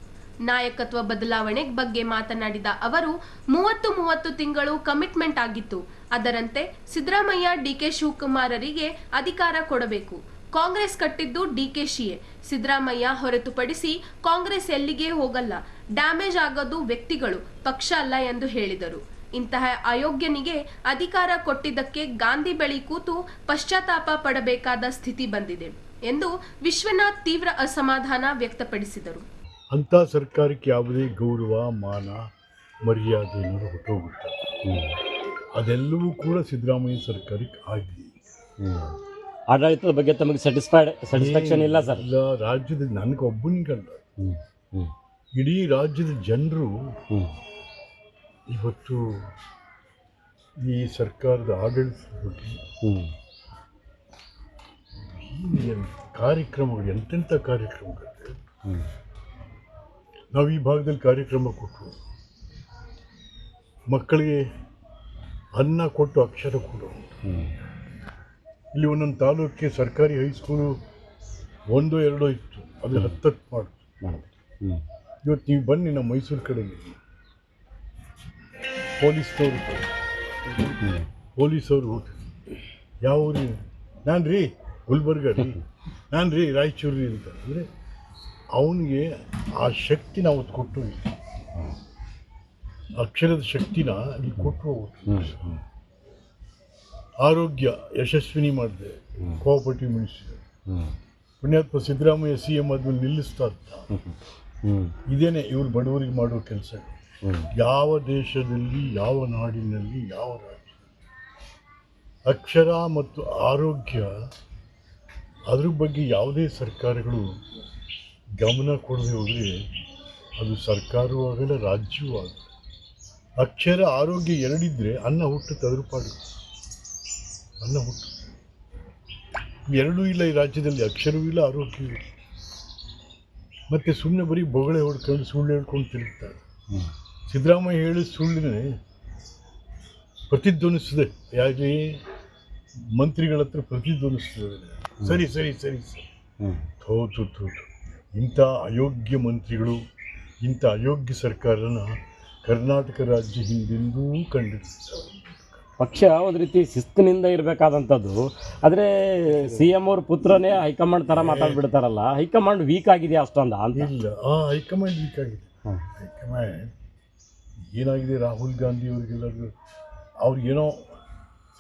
ನಾಯಕತ್ವ ಬದಲಾವಣೆ ಬಗ್ಗೆ ಮಾತನಾಡಿದ ಅವರು, 30 ತಿಂಗಳು ಕಮಿಟ್ಮೆಂಟ್ ಆಗಿತ್ತು. ಅದರಂತೆ ಸಿದ್ದರಾಮಯ್ಯ ಡಿಕೆ ಶಿವಕುಮಾರರಿಗೆ ಅಧಿಕಾರ ಕೊಡಬೇಕು. ಕಾಂಗ್ರೆಸ್ ಕಟ್ಟಿದ್ದು ಡಿಕೆಶಿಯೇ, ಸಿದ್ದರಾಮಯ್ಯ ಹೊರತುಪಡಿಸಿ ಕಾಂಗ್ರೆಸ್ ಎಲ್ಲಿಗೆ ಹೋಗಲ್ಲ. ಡ್ಯಾಮೇಜ್ ಆಗೋದು ವ್ಯಕ್ತಿಗಳು, ಪಕ್ಷ ಅಲ್ಲ ಎಂದು ಹೇಳಿದರು. ಇಂತಹ ಅಯೋಗ್ಯನಿಗೆ ಅಧಿಕಾರ ಕೊಟ್ಟಿದ್ದಕ್ಕೆ ಗಾಂಧಿ ಬಳಿ ಕೂತು ಪಶ್ಚಾತ್ತಾಪ ಪಡಬೇಕಾದ ಸ್ಥಿತಿ ಬಂದಿದೆ ಎಂದು ವಿಶ್ವನಾಥ್ ತೀವ್ರ ಅಸಮಾಧಾನ ವ್ಯಕ್ತಪಡಿಸಿದರು. ಅಂಥ ಸರ್ಕಾರಕ್ಕೆ ಯಾವುದೇ ಗೌರವ, ಮಾನ, ಮರ್ಯಾದೆ ಅನ್ನೋದು ಹೊಟ್ಟೋಗುತ್ತೆ. ಅದೆಲ್ಲವೂ ಕೂಡ ಸಿದ್ದರಾಮಯ್ಯ ಸರ್ಕಾರಕ್ಕೆ ಆಗಿದೆ. ಆಡಳಿತದ ಬಗ್ಗೆ ತಮಗೆ ಸ್ಯಾಟಿಸ್ಫ್ಯಾಕ್ಷನ್ ಇಲ್ಲ ಸರ್? ಇಲ್ಲ, ರಾಜ್ಯದ ನನಗೊಬ್ಬನಿಗಲ್ಲ, ಇಡೀ ರಾಜ್ಯದ ಜನರು ಇವತ್ತು ಈ ಸರ್ಕಾರದ ಆಡಳಿತದ ಬಗ್ಗೆ ಕಾರ್ಯಕ್ರಮಗಳು, ಎಂತೆಂಥ ಕಾರ್ಯಕ್ರಮಗಳಿದೆ. ನಾವು ಈ ಭಾಗದಲ್ಲಿ ಕಾರ್ಯಕ್ರಮ ಕೊಟ್ಟು ಮಕ್ಕಳಿಗೆ ಅನ್ನ ಕೊಟ್ಟು ಅಕ್ಷರ ಕೊಡು. ಇಲ್ಲಿ ಒಂದೊಂದು ತಾಲೂಕಿಗೆ ಸರ್ಕಾರಿ ಹೈಸ್ಕೂಲು 1-2 ಇತ್ತು, ಅದು 10 ಮಾಡಿದ್ರು. ಇವತ್ತು ನೀವು ಬನ್ನಿ ನಮ್ಮ ಮೈಸೂರು ಕಡೆಗೆ, ಪೊಲೀಸವರು ಯಾವ ಊರಿನ, ನಾನು ರೀ ಗುಲ್ಬರ್ಗ ರೀ, ನಾನು ರೀ ರಾಯಚೂರು ರೀ ಅಂತ ಅಂದರೆ ಅವನಿಗೆ ಆ ಶಕ್ತಿ ನಾವು ಕೊಟ್ಟು, ಅಕ್ಷರದ ಶಕ್ತಿನ ಅಲ್ಲಿ ಕೊಟ್ಟು ಆರೋಗ್ಯ ಯಶಸ್ವಿನಿ ಮಾಡಿದೆ. ಕೋಆಪರೇಟಿವ್ ಮಿನಿಸ್ಟರ್ ಪುಣ್ಯಾತ್ಮ ಸಿದ್ದರಾಮಯ್ಯ CM ಆದ್ಮೇಲೆ ನಿಲ್ಲಿಸ್ತಾ ಇದ್ದ. ಇದೇನೆ ಇವರು ಬಡವರಿಗೆ ಮಾಡೋ ಕೆಲಸ. ಯಾವ ದೇಶದಲ್ಲಿ, ಯಾವ ನಾಡಿನಲ್ಲಿ, ಯಾವ ರಾಜ್ಯದಲ್ಲಿ ಅಕ್ಷರ ಮತ್ತು ಆರೋಗ್ಯ, ಅದ್ರ ಬಗ್ಗೆ ಯಾವುದೇ ಸರ್ಕಾರಗಳು ಗಮನ ಕೊಡದೆ ಹೋದರೆ ಅದು ಸರ್ಕಾರವೂ ಆಗಲ್ಲ, ರಾಜ್ಯವೂ ಆಗಲ್ಲ. ಅಕ್ಷರ ಆರೋಗ್ಯ ಎರಡಿದ್ದರೆ ಅನ್ನ ಹುಟ್ಟುತ್ತೆ, ಅದ್ರ ಪಾಡು ಅನ್ನ ಹುಟ್ಟು. ಎರಡೂ ಇಲ್ಲ ಈ ರಾಜ್ಯದಲ್ಲಿ, ಅಕ್ಷರವೂ ಇಲ್ಲ, ಆರೋಗ್ಯವೂ ಇಲ್ಲ. ಮತ್ತು ಸುಮ್ಮನೆ ಬರೀ ಬೊಗಳೆ ಹೊಡ್ಕೊಂಡು ಸುಳ್ಳು ಹೇಳ್ಕೊಂಡು ತಿರುಗ್ತಾರೆ. ಸಿದ್ದರಾಮಯ್ಯ ಹೇಳಿದ ಸುಳ್ಳಿನೇ ಪ್ರತಿಧ್ವನಿಸ್ತದೆ, ಯಾಕೆ ಮಂತ್ರಿಗಳ ಹತ್ರ ಪ್ರತಿಧ್ವನಿಸ್ತದೆ. ಸರಿ ಸರಿ ಸರಿ ಸರಿ ಥೋತು ಇಂಥ ಅಯೋಗ್ಯ ಮಂತ್ರಿಗಳು, ಇಂಥ ಅಯೋಗ್ಯ ಸರ್ಕಾರನ ಕರ್ನಾಟಕ ರಾಜ್ಯ ಹಿಂದೆಂದೂ ಕಂಡಿರ್ತದೆ. ಪಕ್ಷ ಒಂದು ರೀತಿ ಶಿಸ್ತಿನಿಂದ ಇರಬೇಕಾದಂಥದ್ದು. ಆದರೆ ಸಿ ಎಂ ಅವ್ರ ಪುತ್ರನೇ ಹೈಕಮಾಂಡ್ ಥರ ಮಾತಾಡ್ಬಿಡ್ತಾರಲ್ಲ, ಹೈಕಮಾಂಡ್ ವೀಕ್ ಆಗಿದೆಯಾ ಅಷ್ಟೊಂದು ಅಂತ? ಇಲ್ಲ, ಹೈಕಮಾಂಡ್ ವೀಕ್ ಆಗಿದೆ. ಹೈಕಮಾಂಡ್ ಏನಾಗಿದೆ, ರಾಹುಲ್ ಗಾಂಧಿ ಅವರಿಗೆಲ್ಲರೂ ಅವ್ರಿಗೇನೋ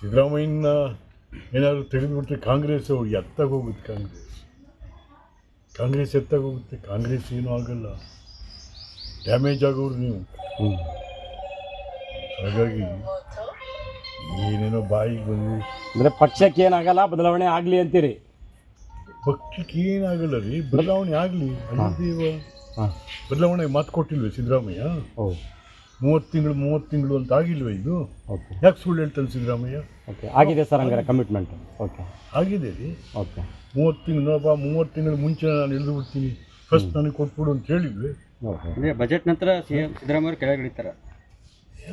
ಸಿದ್ದರಾಮಯ್ಯನ ಏನಾದರೂ ತೆಗೆದುಬಿಟ್ರೆ ಕಾಂಗ್ರೆಸ್ ಅವ್ರಿಗೆ ಎತ್ತಾಗೋಗುತ್ತೆ. ಕಾಂಗ್ರೆಸ್ ಎತ್ತಾಗೋಗುತ್ತೆ. ಕಾಂಗ್ರೆಸ್ ಏನೂ ಆಗಲ್ಲ, ಡ್ಯಾಮೇಜ್ ಆಗೋರು ನೀವು. ಹಾಗಾಗಿ ಏನೇನೋ ಬಾಯಿಗೆ ಬಂದು ಅಂದರೆ ಪಕ್ಷಕ್ಕೆ ಏನಾಗಲ್ಲ, ಬದಲಾವಣೆ ಆಗಲಿ ಅಂತೀರಿ? ಪಕ್ಷಕ್ಕೆ ಏನಾಗಲ್ಲ ರೀ, ಬದಲಾವಣೆ ಆಗಲಿ. ಬದಲಾವಣೆ ಮಾತು ಕೊಟ್ಟಿಲ್ವೇ ಸಿದ್ದರಾಮಯ್ಯ? 30 ತಿಂಗಳು ಅಂತ ಆಗಿಲ್ವ ಇದು? ಯಾಕೆ ಸುಳ್ಳು ಹೇಳ್ತಾನೆ ಸಿದ್ದರಾಮಯ್ಯ? ಓಕೆ, ಆಗಿದೆ ಸರ್, ಹಂಗಾರೆ ಕಮಿಟ್ಮೆಂಟ್. ಓಕೆ, ಆಗಿದೆ ರೀ. ಓಕೆ, 30 ತಿಂಗಳು ಮುಂಚೆ ನಾನು ಇಳಿದು ಬಿಡ್ತೀನಿ, ಫಸ್ಟ್ ನನಗೆ ಕೊಟ್ಬಿಡು ಅಂತ ಹೇಳಿದ್ವಿ. ಅಂದರೆ ಬಜೆಟ್ ನಂತರ ಸಿ ಎಂ ಸಿದ್ದರಾಮಯ್ಯ ಕೆಳಗೆ ಇಳಿತಾರೆ.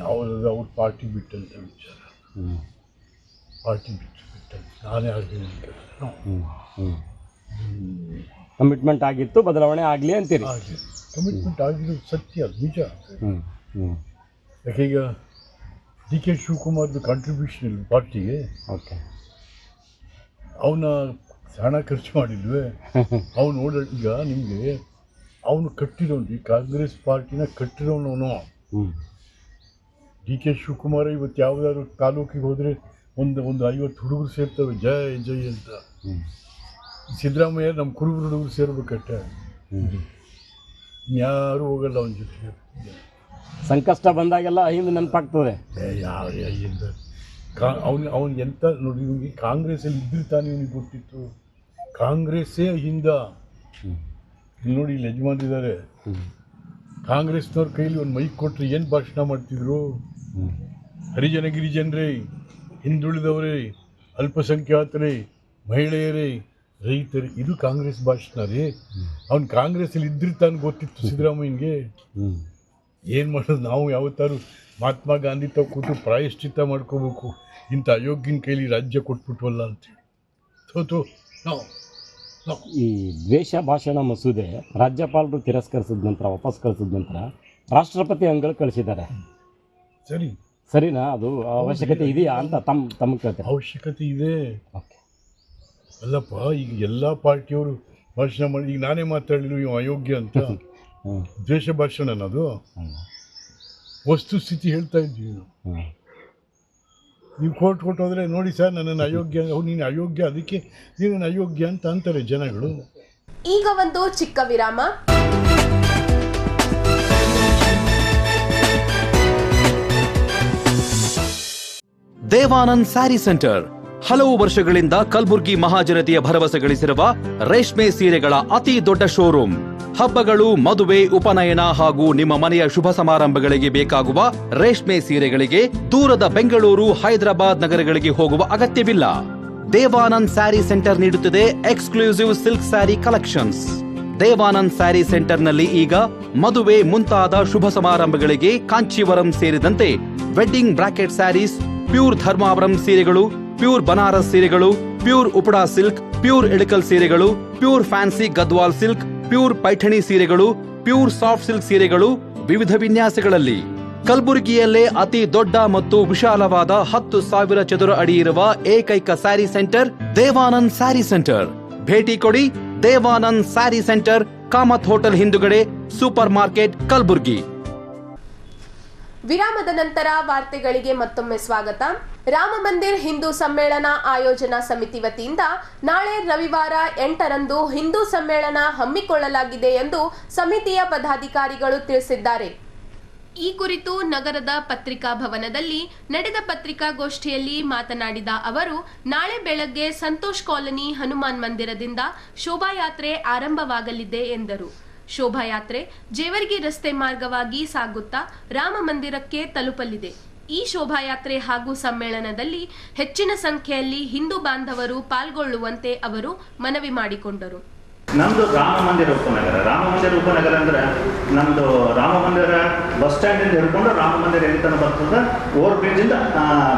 ಅವ್ರ ಪಾರ್ಟಿ ಬಿಟ್ಟಂತ ವಿಚಾರ, ಪಾರ್ಟಿ ಬಿಟ್ಟಂತ ನಾನೇ ಆಗಲಿ. ಕಮಿಟ್ಮೆಂಟ್ ಆಗಿತ್ತು, ಬದಲಾವಣೆ ಆಗಲಿ ಅಂತೀರಿ? ಹಾಗೆ ಕಮಿಟ್ಮೆಂಟ್ ಆಗಿರೋದು ಸತ್ಯ, ಅದು ನಿಜ. ಯಾಕೀಗ ಡಿ ಕೆ ಶಿವಕುಮಾರ್ದು ಕಾಂಟ್ರಿಬ್ಯೂಷನ್ ಇಲ್ಲ ಪಾರ್ಟಿಗೆ. ಓಕೆ, ಅವನ ಹಣ ಖರ್ಚು ಮಾಡಿಲ್ವೇ? ಅವನು ಈಗ ನಿಮಗೆ ಅವನು ಕಟ್ಟಿರೋನು, ಕಾಂಗ್ರೆಸ್ ಪಾರ್ಟಿನ ಕಟ್ಟಿರೋನು. ಡಿ ಕೆ ಶಿವಕುಮಾರ್ ಇವತ್ತು ಯಾವುದಾದ್ರು ತಾಲೂಕಿಗೆ ಹೋದರೆ ಒಂದು 50 ಹುಡುಗರು ಸೇರ್ತವೆ, ಜೈ ಜೈ ಅಂತ. ಸಿದ್ದರಾಮಯ್ಯ ನಮ್ಮ ಕುರುಬರು ಹುಡುಗರು ಸೇರ್ಬೇಕಟ್ಟೆ, ಯಾರೂ ಹೋಗಲ್ಲ ಅವನ ಜೊತೆಗೆ. ಸಂಕಷ್ಟ ಬಂದಾಗೆಲ್ಲ ಹಿಂದೆ ನೆನಪಾಗ್ತದೆ. ಯಾವ ಅಯ್ಯಿಂದ ಅವನು ಎಂತ ನೋಡಿ, ನಿಮಗೆ ಕಾಂಗ್ರೆಸ್ಸಲ್ಲಿ ಇದ್ರೆ ತಾನೇ ಇವನಿಗೆ ಗೊತ್ತಿತ್ತು. ಕಾಂಗ್ರೆಸ್ಸೇ ಹಿಂದ ನೋಡಿ, ಇಲ್ಲಿ ಯಜಮಾನ್ರಿದ್ದಾರೆ, ಕಾಂಗ್ರೆಸ್ನವ್ರ ಕೈಲಿ ಒಂದು ಮೈಕ್ ಕೊಟ್ಟರೆ ಏನು ಭಾಷಣ ಮಾಡ್ತಿದ್ರು? ಹರಿಜನ ಗಿರಿಜನರೇ, ಹಿಂದುಳಿದವರೇ, ಅಲ್ಪಸಂಖ್ಯಾತರೇ, ಮಹಿಳೆಯರೇ, ರೈತರೇ, ಇದು ಕಾಂಗ್ರೆಸ್ ಭಾಷಣ ರೀ. ಅವ್ನು ಕಾಂಗ್ರೆಸ್ಸಲ್ಲಿ ಇದ್ರೆ ತಾನು ಗೊತ್ತಿತ್ತು ಸಿದ್ದರಾಮಯ್ಯನಿಗೆ. ಏನು ಮಾಡೋದು, ನಾವು ಯಾವತ್ತಾರು ಮಹಾತ್ಮ ಗಾಂಧಿ ತಾವು ಕೂತು ಪ್ರಾಯಶ್ಚಿತ್ತ ಮಾಡ್ಕೋಬೇಕು, ಇಂಥ ಅಯೋಗ್ಯನ ಕೈಲಿ ರಾಜ್ಯ ಕೊಟ್ಬಿಟ್ವಲ್ಲ ಅಂತೇಳಿ. ಈ ದ್ವೇಷ ಭಾಷಣ ಮಸೂದೆ ರಾಜ್ಯಪಾಲರು ತಿರಸ್ಕರಿಸಿದ ನಂತರ, ವಾಪಸ್ ಕಳಿಸಿದ ನಂತರ ರಾಷ್ಟ್ರಪತಿ ಅಂಗಳು ಕಳಿಸಿದ್ದಾರೆ. ಸರಿನಾ? ಅದು ಅವಶ್ಯಕತೆ ಇದೆಯಾ ಅಂತ ತಮ್ಮ ಕೇಳ್ತಾರೆ. ಅವಶ್ಯಕತೆ ಇದೆ. ಅಲ್ಲಪ್ಪ, ಈಗ ಎಲ್ಲ ಪಾರ್ಟಿಯವರು ಭಾಷಣ ಮಾಡಿ, ಈಗ ನಾನೇ ಮಾತಾಡಿದ್ರು ಇವು ಅಯೋಗ್ಯ ಅಂತ. ದ್ವೇಷ ಭಾಷಣ ಅನ್ನೋದು ವಸ್ತುಸ್ಥಿತಿ ಹೇಳ್ತಾ ಇದ್ವಿ. ನೀವು ಕೋರ್ಟ್ ಹೋದರೆ ನೋಡಿ ಸರ್, ನನ್ನನ್ನು ಅಯೋಗ್ಯ, ನೀನು ಅಯೋಗ್ಯ, ಅದಕ್ಕೆ ನೀನು ಅಯೋಗ್ಯ ಅಂತ ಅಂತಾರೆ ಜನಗಳು. ಈಗ ಒಂದು ಚಿಕ್ಕ ವಿರಾಮ. ದೇವಾನಂದ್ ಸ್ಯಾರಿ ಸೆಂಟರ್ ಹಲವು ವರ್ಷಗಳಿಂದ ಕಲಬುರ್ಗಿ ಮಹಾಜನತೆಯ ಭರವಸೆ ಗಳಿಸಿರುವ ರೇಷ್ಮೆ ಸೀರೆಗಳ ಅತಿ ದೊಡ್ಡ ಶೋರೂಮ್. ಹಬ್ಬಗಳು, ಮದುವೆ, ಉಪನಯನ ಹಾಗೂ ನಿಮ್ಮ ಮನೆಯ ಶುಭ ಸಮಾರಂಭಗಳಿಗೆ ಬೇಕಾಗುವ ರೇಷ್ಮೆ ಸೀರೆಗಳಿಗೆ ದೂರದ ಬೆಂಗಳೂರು, ಹೈದರಾಬಾದ್ ನಗರಗಳಿಗೆ ಹೋಗುವ ಅಗತ್ಯವಿಲ್ಲ. ದೇವಾನಂದ್ ಸ್ಯಾರಿ ಸೆಂಟರ್ ನೀಡುತ್ತಿದೆ exclusive silk sari collections. Devanand sari ಸೆಂಟರ್ನಲ್ಲಿ ಈಗ ಮದುವೆ ಮುಂತಾದ ಶುಭ ಸಮಾರಂಭಗಳಿಗೆ ಕಾಂಚೀವರಂ ಸೇರಿದಂತೆ wedding brocade saris, pure Dharmavaram ಸೀರೆಗಳು, ಪ್ಯೂರ್ ಬನಾರಸ್ ಸೀರೆಗಳು, pure Uppada silk, pure Ilkal ಸೀರೆಗಳು, pure fancy Gadwal silk, pure Paithani ಸೀರೆಗಳು, ಪ್ಯೂರ್ ಸಾಫ್ಟ್ ಸಿಲ್ಕ್ ಸೀರೆಗಳು ವಿವಿಧ ವಿನ್ಯಾಸಗಳಲ್ಲಿ. ಕಲಬುರಗಿಯಲ್ಲೇ ಅತಿ ದೊಡ್ಡ ಮತ್ತು ವಿಶಾಲವಾದ 10,000 ಚದುರ ಅಡಿ ಇರುವ ಏಕೈಕ ಸ್ಯಾರಿ ಸೆಂಟರ್ ದೇವಾನಂದ್ ಸ್ಯಾರಿ ಸೆಂಟರ್. ಭೇಟಿ ಕೊಡಿ. ದೇವಾನಂದ್ ಸ್ಯಾರಿ ಸೆಂಟರ್, ಕಾಮತ್ ಹೋಟೆಲ್ ಹಿಂದುಗಡೆ, ಸೂಪರ್ ಮಾರ್ಕೆಟ್, ಕಲಬುರ್ಗಿ. ವಿರಾಮದ ನಂತರ ವಾರ್ತೆಗಳಿಗೆ ಮತ್ತೊಮ್ಮೆ ಸ್ವಾಗತ. ರಾಮ ಮಂದಿರ್ ಹಿಂದೂ ಸಮ್ಮೇಳನ ಆಯೋಜನಾ ಸಮಿತಿ ವತಿಯಿಂದ ನಾಳೆ ರವಿವಾರ 8ರಂದು ಹಿಂದೂ ಸಮ್ಮೇಳನ ಹಮ್ಮಿಕೊಳ್ಳಲಾಗಿದೆ ಎಂದು ಸಮಿತಿಯ ಪದಾಧಿಕಾರಿಗಳು ತಿಳಿಸಿದ್ದಾರೆ. ಈ ಕುರಿತು ನಗರದ ಪತ್ರಿಕಾ ಭವನದಲ್ಲಿ ನಡೆದ ಪತ್ರಿಕಾಗೋಷ್ಠಿಯಲ್ಲಿ ಮಾತನಾಡಿದ ಅವರು, ನಾಳೆ ಬೆಳಗ್ಗೆ ಸಂತೋಷ್ ಕಾಲೋನಿ ಹನುಮಾನ್ ಮಂದಿರದಿಂದ ಶೋಭಾಯಾತ್ರೆ ಆರಂಭವಾಗಲಿದೆ ಎಂದರು. ಶೋಭಾಯಾತ್ರೆ ಜೇವರ್ಗಿ ರಸ್ತೆ ಮಾರ್ಗವಾಗಿ ಸಾಗುತ್ತಾ ರಾಮ ಮಂದಿರಕ್ಕೆ ತಲುಪಲಿದೆ. ಈ ಶೋಭಾಯಾತ್ರೆ ಹಾಗೂ ಸಮ್ಮೇಳನದಲ್ಲಿ ಹೆಚ್ಚಿನ ಸಂಖ್ಯೆಯಲ್ಲಿ ಹಿಂದೂ ಬಾಂಧವರು ಪಾಲ್ಗೊಳ್ಳುವಂತೆ ಅವರು ಮನವಿ ಮಾಡಿಕೊಂಡರು. ನಮ್ಮದು ರಾಮ ಮಂದಿರ ಉಪನಗರ ಅಂದರೆ ನಮ್ಮದು ರಾಮ ಮಂದಿರ ಬಸ್ ಸ್ಟ್ಯಾಂಡಿಂದ ಹಿಡ್ಕೊಂಡು ರಾಮ ಮಂದಿರ ಎಲ್ಲಿ ತನಕ ಬರ್ತದೆ, ಓವರ್ ಬ್ರಿಡ್ಜಿಂದ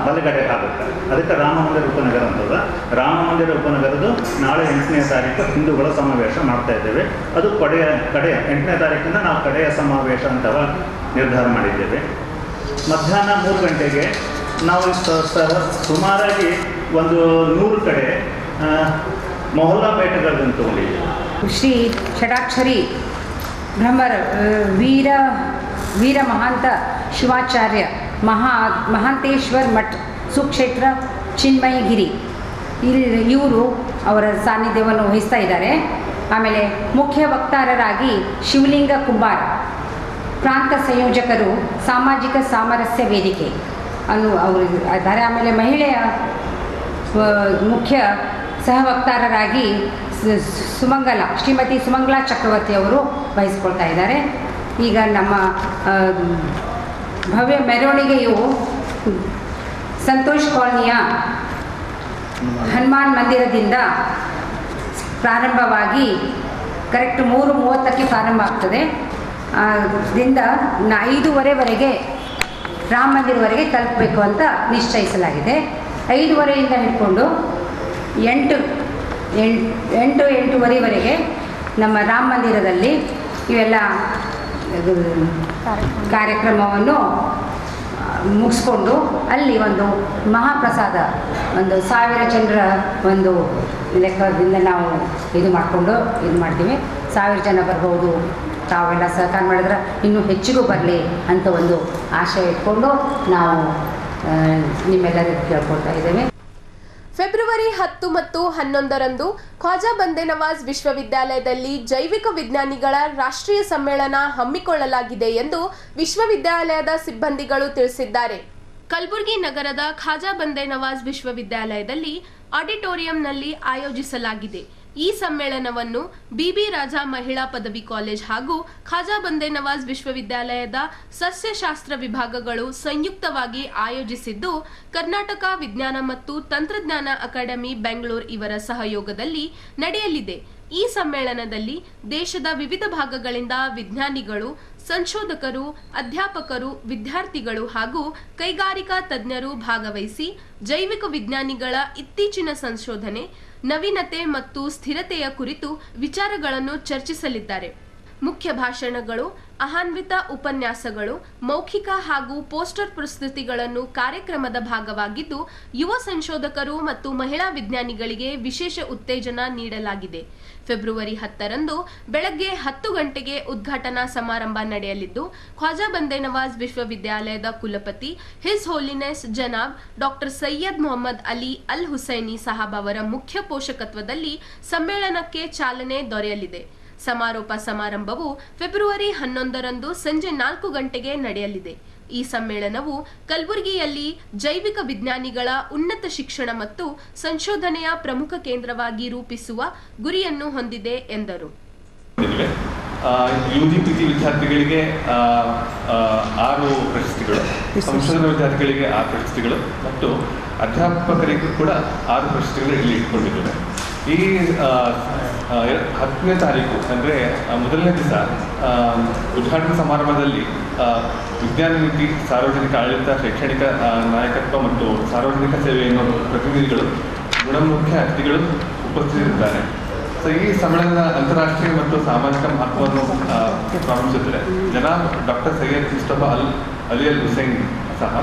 ಬಲಗಡೆ ಆಗುತ್ತೆ. ಅದಕ್ಕೆ ರಾಮ ಮಂದಿರ ಉಪನಗರ ಅಂತದ. ರಾಮ ಮಂದಿರ ಉಪನಗರದ್ದು ನಾಳೆ 8ನೇ ತಾರೀಕು ಹಿಂದೂಗಳ ಸಮಾವೇಶ ಮಾಡ್ತಾ ಇದ್ದೇವೆ. ಅದು ಕಡೆಯ 8ನೇ ತಾರೀಕಿಂದ ನಾವು ಕಡೆಯ ಸಮಾವೇಶ ಅಂತ ನಿರ್ಧಾರ ಮಾಡಿದ್ದೇವೆ. ಮಧ್ಯಾಹ್ನ 3 ಗಂಟೆಗೆ ನಾವು ಸುಮಾರಾಗಿ ಒಂದು 100 ಕಡೆ ಮೊಹಲ್ಲಾ ಬೇಟೆಗಳನ್ನು ತಗೊಂಡಿದ್ದೀವಿ. ಶ್ರೀ ಷಡಾಕ್ಷರಿ ವೀರ ಮಹಾಂತ ಶಿವಾಚಾರ್ಯ ಮಹಾಂತೇಶ್ವರ್ ಮಠ್ ಸುಕ್ಷೇತ್ರ ಚಿನ್ಮಯಗಿರಿ ಇವರು ಅವರ ಸಾನ್ನಿಧ್ಯವನ್ನು ವಹಿಸ್ತಾ ಇದ್ದಾರೆ. ಆಮೇಲೆ ಮುಖ್ಯ ವಕ್ತಾರರಾಗಿ ಶಿವಲಿಂಗ ಕುಂಬಾರ್, ಪ್ರಾಂತ ಸಂಯೋಜಕರು ಸಾಮಾಜಿಕ ಸಾಮರಸ್ಯ ವೇದಿಕೆ ಅವರು ಇದ್ದಾರೆ. ಆಮೇಲೆ ಮಹಿಳೆಯ ಮುಖ್ಯ ಸಹ ವಕ್ತಾರರಾಗಿ ಶ್ರೀಮತಿ ಸುಮಂಗಲಾ ಚಕ್ರವರ್ತಿ ಅವರು ವಹಿಸ್ಕೊಳ್ತಾ ಇದ್ದಾರೆ. ಈಗ ನಮ್ಮ ಭವ್ಯ ಮೆರವಣಿಗೆಯು ಸಂತೋಷ್ ಕಾಲೋನಿಯ ಹನುಮಾನ್ ಮಂದಿರದಿಂದ ಪ್ರಾರಂಭವಾಗಿ ಕರೆಕ್ಟ್ 3:30ಕ್ಕೆ ಪ್ರಾರಂಭ ಆಗ್ತದೆ. ದಿಂದ 5:15ವರೆಗೆ ರಾಮ ಮಂದಿರವರೆಗೆ ತಲುಪಬೇಕು ಅಂತ ನಿಶ್ಚಯಿಸಲಾಗಿದೆ. 5:15ಯಿಂದ ಹಿಡ್ಕೊಂಡು 8:30ವರೆಗೆ ನಮ್ಮ ರಾಮ ಮಂದಿರದಲ್ಲಿ ಇವೆಲ್ಲ ಕಾರ್ಯಕ್ರಮವನ್ನು ಮುಗಿಸ್ಕೊಂಡು ಅಲ್ಲಿ ಒಂದು ಮಹಾಪ್ರಸಾದ 1000 ಜನರ ಒಂದು ಲೆಕ್ಕದಿಂದ ನಾವು ಇದು ಮಾಡ್ತೀವಿ. 1000 ಜನ ಬರ್ಬೋದು. ತಾವೆಲ್ಲ ಸಹಕಾರ ಮಾಡಿದ್ರೆ ಇನ್ನೂ ಹೆಚ್ಚಿಗೂ ಬರಲಿ ಅಂತ ಒಂದು ಆಶಯ ಇಟ್ಕೊಂಡು ನಾವು ನಿಮ್ಮೆಲ್ಲರಿಗೂ ಕೇಳ್ಕೊಳ್ತಾ ಇದ್ದೇವೆ. ಫೆಬ್ರವರಿ 10 ಮತ್ತು 11ರಂದು ಖ್ವಾಜಾ ಬಂದೆ ನವಾಜ್ ವಿಶ್ವವಿದ್ಯಾಲಯದಲ್ಲಿ ಜೈವಿಕ ವಿಜ್ಞಾನಿಗಳ ರಾಷ್ಟ್ರೀಯ ಸಮ್ಮೇಳನ ಹಮ್ಮಿಕೊಳ್ಳಲಾಗಿದೆ ಎಂದು ವಿಶ್ವವಿದ್ಯಾಲಯದ ಸಿಬ್ಬಂದಿಗಳು ತಿಳಿಸಿದ್ದಾರೆ. ಕಲಬುರಗಿ ನಗರದ ಖ್ವಾಜಾ ಬಂದೆ ನವಾಜ್ ವಿಶ್ವವಿದ್ಯಾಲಯದಲ್ಲಿ ಆಡಿಟೋರಿಯಂನಲ್ಲಿ ಆಯೋಜಿಸಲಾಗಿದೆ. ಈ ಸಮ್ಮೇಳನವನ್ನು ಬಿಬಿ ರಾಜಾ ಮಹಿಳಾ ಪದವಿ ಕಾಲೇಜ್ ಹಾಗೂ ಖ್ವಾಜಾ ಬಂದೆ ನವಾಜ್ ವಿಶ್ವವಿದ್ಯಾಲಯದ ಸಸ್ಯಶಾಸ್ತ್ರ ವಿಭಾಗಗಳು ಸಂಯುಕ್ತವಾಗಿ ಆಯೋಜಿಸಿದ್ದು, ಕರ್ನಾಟಕ ವಿಜ್ಞಾನ ಮತ್ತು ತಂತ್ರಜ್ಞಾನ ಅಕಾಡೆಮಿ ಬೆಂಗಳೂರು ಇವರ ಸಹಯೋಗದಲ್ಲಿ ನಡೆಯಲಿದೆ. ಈ ಸಮ್ಮೇಳನದಲ್ಲಿ ದೇಶದ ವಿವಿಧ ಭಾಗಗಳಿಂದ ವಿಜ್ಞಾನಿಗಳು, ಸಂಶೋಧಕರು, ಅಧ್ಯಾಪಕರು, ವಿದ್ಯಾರ್ಥಿಗಳು ಹಾಗೂ ಕೈಗಾರಿಕಾ ತಜ್ಞರು ಭಾಗವಹಿಸಿ ಜೈವಿಕ ವಿಜ್ಞಾನಿಗಳ ಇತ್ತೀಚಿನ ಸಂಶೋಧನೆ, ನವೀನತೆ ಮತ್ತು ಸ್ಥಿರತೆಯ ಕುರಿತು ವಿಚಾರಗಳನ್ನು ಚರ್ಚಿಸಲಿದ್ದಾರೆ. ಮುಖ್ಯ ಭಾಷಣಗಳು, ಆಹ್ವಾನಿತ ಉಪನ್ಯಾಸಗಳು, ಮೌಖಿಕ ಹಾಗೂ ಪೋಸ್ಟರ್ ಪ್ರಸ್ತುತಿಗಳನ್ನು ಕಾರ್ಯಕ್ರಮದ ಭಾಗವಾಗಿದ್ದು, ಯುವ ಸಂಶೋಧಕರು ಮತ್ತು ಮಹಿಳಾ ವಿಜ್ಞಾನಿಗಳಿಗೆ ವಿಶೇಷ ಉತ್ತೇಜನ ನೀಡಲಾಗಿದೆ. ಫೆಬ್ರವರಿ 10ರಂದು ಬೆಳಗ್ಗೆ 10 ಗಂಟೆಗೆ ಉದ್ಘಾಟನಾ ಸಮಾರಂಭ ನಡೆಯಲಿದ್ದು, ಖ್ವಾಜಾ ಬಂದೆ ನವಾಜ್ ವಿಶ್ವವಿದ್ಯಾಲಯದ ಕುಲಪತಿ his holiness Janab doctor Syed Mohammed Ali Al Hussaini Sahab ಅವರ ಮುಖ್ಯ ಪೋಷಕತ್ವದಲ್ಲಿ ಸಮ್ಮೇಳನಕ್ಕೆ ಚಾಲನೆ ದೊರೆಯಲಿದೆ. ಸಮಾರೋಪ ಸಮಾರಂಭವು ಫೆಬ್ರವರಿ 11ರಂದು ಸಂಜೆ 4 ಗಂಟೆಗೆ ನಡೆಯಲಿದೆ. ಈ ಸಮ್ಮೇಳನವು ಕಲಬುರಗಿಯಲ್ಲಿ ಜೈವಿಕ ವಿಜ್ಞಾನಿಗಳ ಉನ್ನತ ಶಿಕ್ಷಣ ಮತ್ತು ಸಂಶೋಧನೆಯ ಪ್ರಮುಖ ಕೇಂದ್ರವಾಗಿ ರೂಪಿಸುವ ಗುರಿಯನ್ನು ಹೊಂದಿದೆ ಎಂದರು. UGPT ವಿದ್ಯಾರ್ಥಿಗಳಿಗೆ 6 ಪ್ರಶಸ್ತಿಗಳು, ಸಂಶೋಧನಾ ವಿದ್ಯಾರ್ಥಿಗಳಿಗೆ 6 ಪ್ರಶಸ್ತಿಗಳು ಮತ್ತು ಅಧ್ಯಾಪಕರಿಗೂ ಕೂಡ 6 ಪ್ರಶಸ್ತಿಗಳು ಇಲ್ಲಿ ಇಟ್ಕೊಂಡಿದ್ದೇವೆ. ಈ 10ನೇ ತಾರೀಕು ಅಂದರೆ ಮೊದಲನೇ ದಿವಸ ಉದ್ಘಾಟನಾ ಸಮಾರಂಭದಲ್ಲಿ ವಿಜ್ಞಾನ ನೀತಿ, ಸಾರ್ವಜನಿಕ ಆಡಳಿತ, ಶೈಕ್ಷಣಿಕ ನಾಯಕತ್ವ ಮತ್ತು ಸಾರ್ವಜನಿಕ ಸೇವೆ ಎನ್ನುವ ಪ್ರತಿನಿಧಿಗಳು, ಗುಣಮುಖ್ಯ ಅತಿಥಿಗಳು ಉಪಸ್ಥಿತರಿದ್ದಾರೆ. ಸೊ ಈ ಸಮ್ಮೇಳನದ ಅಂತಾರಾಷ್ಟ್ರೀಯ ಮತ್ತು ಸಾಮಾಜಿಕ ಮಹತ್ವವನ್ನು ಪ್ರಾರಂಭಿಸುತ್ತದೆ. ಜನಾಬ್ ಡಾಕ್ಟರ್ ಸೈಯದ್ ಮುಸ್ತಫಾ ಅಲಿ ಅಲ್ ಹುಸೈನ್ ಸಹ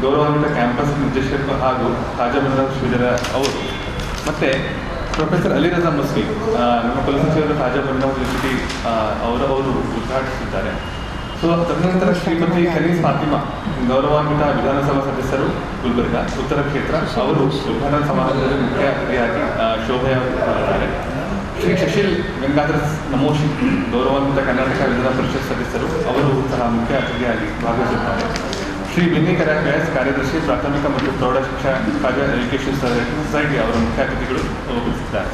ಗೌರವಾನ್ವಿತ ಕ್ಯಾಂಪಸ್ ನಿರ್ದೇಶಕ ಹಾಗೂ ಖ್ವಾಜಾ ಬಂದೆ ನವಾಜ್ ವಿಶ್ವವಿದ್ಯಾಲಯ ಅವರು ಮತ್ತು ಪ್ರೊಫೆಸರ್ ಅಲಿ ರಜಾ ಮುಸ್ಲಿ ನಮ್ಮ ಕುಲಸಚಿವರು ಖ್ವಾಜಾ ಬಂದೆ ನವಾಜ್ ಯೂನಿವರ್ಸಿಟಿ ಅವರು ಉದ್ಘಾಟಿಸಿದ್ದಾರೆ. ಸೊ ತದನಂತರ ಶ್ರೀಮತಿ ಖಲೀಸ್ ಫಾತಿಮಾ ಗೌರವಾನ್ವಿತ ವಿಧಾನಸಭಾ ಸದಸ್ಯರು ಗುಲ್ಬರ್ಗಾ ಉತ್ತರ ಕ್ಷೇತ್ರ ಅವರು ಉದ್ಘಾಟನಾ ಸಮಾರಂಭದಲ್ಲಿ ಮುಖ್ಯ ಅತಿಥಿಯಾಗಿ ಶೋಭೆಯಾಗಿದ್ದಾರೆ. ಶ್ರೀ ಶಶಿಲ್ ಗಂಗಾಧರ ನಮೋಶಿ ಗೌರವಾನ್ವಿತ ಕರ್ನಾಟಕ ವಿಧಾನ ಪರಿಷತ್ ಸದಸ್ಯರು ಅವರು ಸಹ ಮುಖ್ಯ ಅತಿಥಿಯಾಗಿ ಭಾಗವಹಿಸುತ್ತಾರೆ. ಶ್ರೀ ಬಿನ್ನಿ ಕರಾಕಯಾಸ್ ಕಾರ್ಯದರ್ಶಿ ಪ್ರಾಥಮಿಕ ಮತ್ತು ಪ್ರೌಢಶಿಕ್ಷಣ ಕಾವ್ಯ ಎಜುಕೇಷನ್ ಸೊಸೈಟಿ ಅವರ ಮುಖ್ಯ ಅತಿಥಿಗಳು ಉಪಸ್ಥಿತಿದ್ದಾರೆ.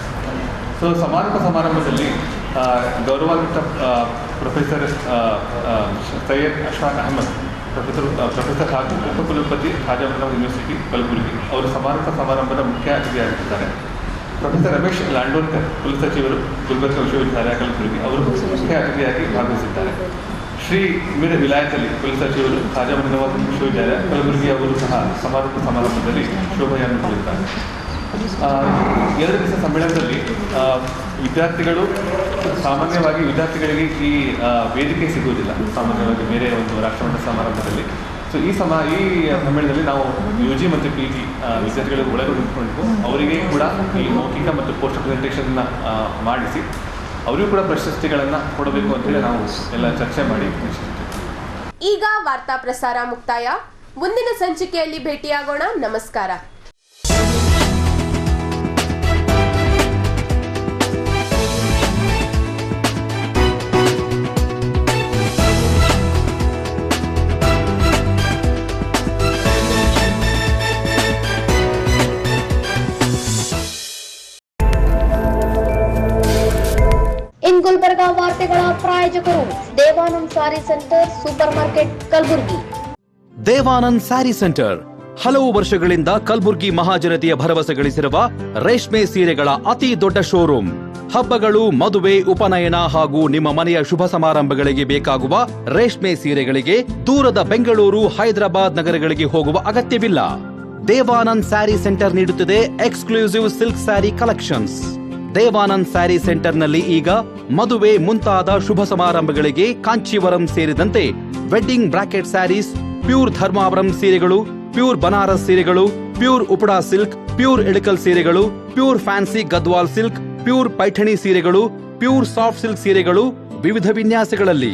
ಸೊ ಸಮಾರೋಪ ಸಮಾರಂಭದಲ್ಲಿ ಗೌರವಾನ್ವಿತ ಪ್ರೊಫೆಸರ್ ಸೈಯದ್ ಅಶ್ಫಾಕ್ ಅಹಮದ್ ಪ್ರೊಫೆಸರ್ ಹಾಗೂ ಉಪಕುಲಪತಿ ರಾಜಮಂಡ್ರಿ ಯೂನಿವರ್ಸಿಟಿ ಕಲಬುರಗಿ ಅವರು ಸಮಾರೋಪ ಸಮಾರಂಭದ ಮುಖ್ಯ ಅತಿಥಿಯಾಗಿರುತ್ತಾರೆ. ಪ್ರೊಫೆಸರ್ ರಮೇಶ್ ಲಾಂಡೋಲ್ಕರ್ ಕುಲಸಚಿವರು ಗುಲ್ಬರ್ಗ ವಿಶ್ವವಿದ್ಯಾಲಯ ಕಲಬುರಗಿ ಅವರು ಮುಖ್ಯ ಅತಿಥಿಯಾಗಿ ಭಾಗವಹಿಸಿದ್ದಾರೆ. ಶ್ರೀ ಮೀರ್ ವಿಲಾಯತ್ ಅಲಿ ಕುಲಸಚಿವರು ರಾಜಮಂಡ್ರಿ ವಿಶ್ವವಿದ್ಯಾಲಯ ಕಲಬುರಗಿ ಅವರು ಸಹ ಸಮಾರೋಪ ಸಮಾರಂಭದಲ್ಲಿ ಶೋಭೆಯನ್ನು ಕೊಡುತ್ತಾರೆ. 2 ದಿವಸ ಸಮ್ಮೇಳನದಲ್ಲಿ ವಿದ್ಯಾರ್ಥಿಗಳು ಸಾಮಾನ್ಯವಾಗಿ ವಿದ್ಯಾರ್ಥಿಗಳಿಗೆ ಈ ವೇದಿಕೆ ಸಿಗುವುದಿಲ್ಲ ಸಾಮಾನ್ಯವಾಗಿ ಬೇರೆ ಒಂದು ರಾಷ್ಟ್ರಮಟ್ಟ ಸಮಾರಂಭದಲ್ಲಿ. ಸೊ ಈ ಸಮ್ಮೇಳನದಲ್ಲಿ ನಾವು UG ಮತ್ತು PG ವಿದ್ಯಾರ್ಥಿಗಳಿಗೆ ಒಳಗೊಂಡಿದ್ದು ಅವರಿಗೆ ಕೂಡ ಈ ಮೌಖಿಕ ಮತ್ತು ಪೋಸ್ಟ್ ಪ್ರೆಸೆಂಟೇಷನ್ನ ಮಾಡಿಸಿ ಅವರಿಗೂ ಕೂಡ ಪ್ರಶಸ್ತಿಗಳನ್ನು ಕೊಡಬೇಕು ಅಂತೇಳಿ ನಾವು ಎಲ್ಲ ಚರ್ಚೆ ಮಾಡಿ ಈಗ ವಾರ್ತಾ ಪ್ರಸಾರ ಮುಕ್ತಾಯ. ಮುಂದಿನ ಸಂಚಿಕೆಯಲ್ಲಿ ಭೇಟಿಯಾಗೋಣ. ನಮಸ್ಕಾರ. ಇನ್ ಗುಲ್ಬರ್ಗಾ ವಾರ್ತೆಗಳ ಪ್ರಾಯೋಜಕರು Devanand sari centre super market Kalaburagi. Devanand sari centre ಹಲವು ವರ್ಷಗಳಿಂದ ಕಲಬುರ್ಗಿ ಮಹಾಜನತೆಯ ಭರವಸೆ ಗಳಿಸಿರುವ ರೇಷ್ಮೆ ಸೀರೆಗಳ ಅತಿ ದೊಡ್ಡ ಶೋರೂಮ್. ಹಬ್ಬಗಳು, ಮದುವೆ, ಉಪನಯನ ಹಾಗೂ ನಿಮ್ಮ ಮನೆಯ ಶುಭ ಸಮಾರಂಭಗಳಿಗೆ ಬೇಕಾಗುವ ರೇಷ್ಮೆ ಸೀರೆಗಳಿಗೆ ದೂರದ ಬೆಂಗಳೂರು, ಹೈದರಾಬಾದ್ ನಗರಗಳಿಗೆ ಹೋಗುವ ಅಗತ್ಯವಿಲ್ಲ. ದೇವಾನಂದ್ ಸ್ಯಾರಿ ಸೆಂಟರ್ ನೀಡುತ್ತಿದೆ exclusive silk sari collections. Devanand sari ಸೆಂಟರ್ನಲ್ಲಿ ಈಗ ಮದುವೆ ಮುಂತಾದ ಶುಭ ಸಮಾರಂಭಗಳಿಗೆ ಕಾಂಚೀವರಂ ಸೇರಿದಂತೆ wedding brocade saris, pure Dharmavaram ಸೀರೆಗಳು, ಪ್ಯೂರ್ ಬನಾರಸ್ ಸೀರೆಗಳು, pure Uppada silk, pure Ilkal ಸೀರೆಗಳು, pure fancy Gadwal silk, pure Paithani ಸೀರೆಗಳು, ಪ್ಯೂರ್ ಸಾಫ್ಟ್ ಸಿಲ್ಕ್ ಸೀರೆಗಳು ವಿವಿಧ ವಿನ್ಯಾಸಗಳಲ್ಲಿ.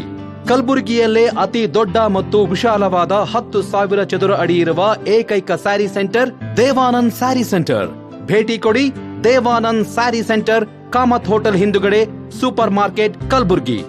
ಕಲಬುರಗಿಯಲ್ಲೇ ಅತಿ ದೊಡ್ಡ ಮತ್ತು ವಿಶಾಲವಾದ 10,000 ಚದುರ ಅಡಿ ಇರುವ ಏಕೈಕ ಸ್ಯಾರಿ ಸೆಂಟರ್ ದೇವಾನಂದ್ ಸ್ಯಾರಿ ಸೆಂಟರ್. ಭೇಟಿ ಕೊಡಿ. ದೇವಾನಂದ್ ಸ್ಯಾರಿ ಸೆಂಟರ್, ಕಾಮತ್ ಹೋಟೆಲ್ ಹಿಂದುಗಡೆ, ಸೂಪರ್ ಮಾರ್ಕೆಟ್, ಕಲಬುರಗಿ.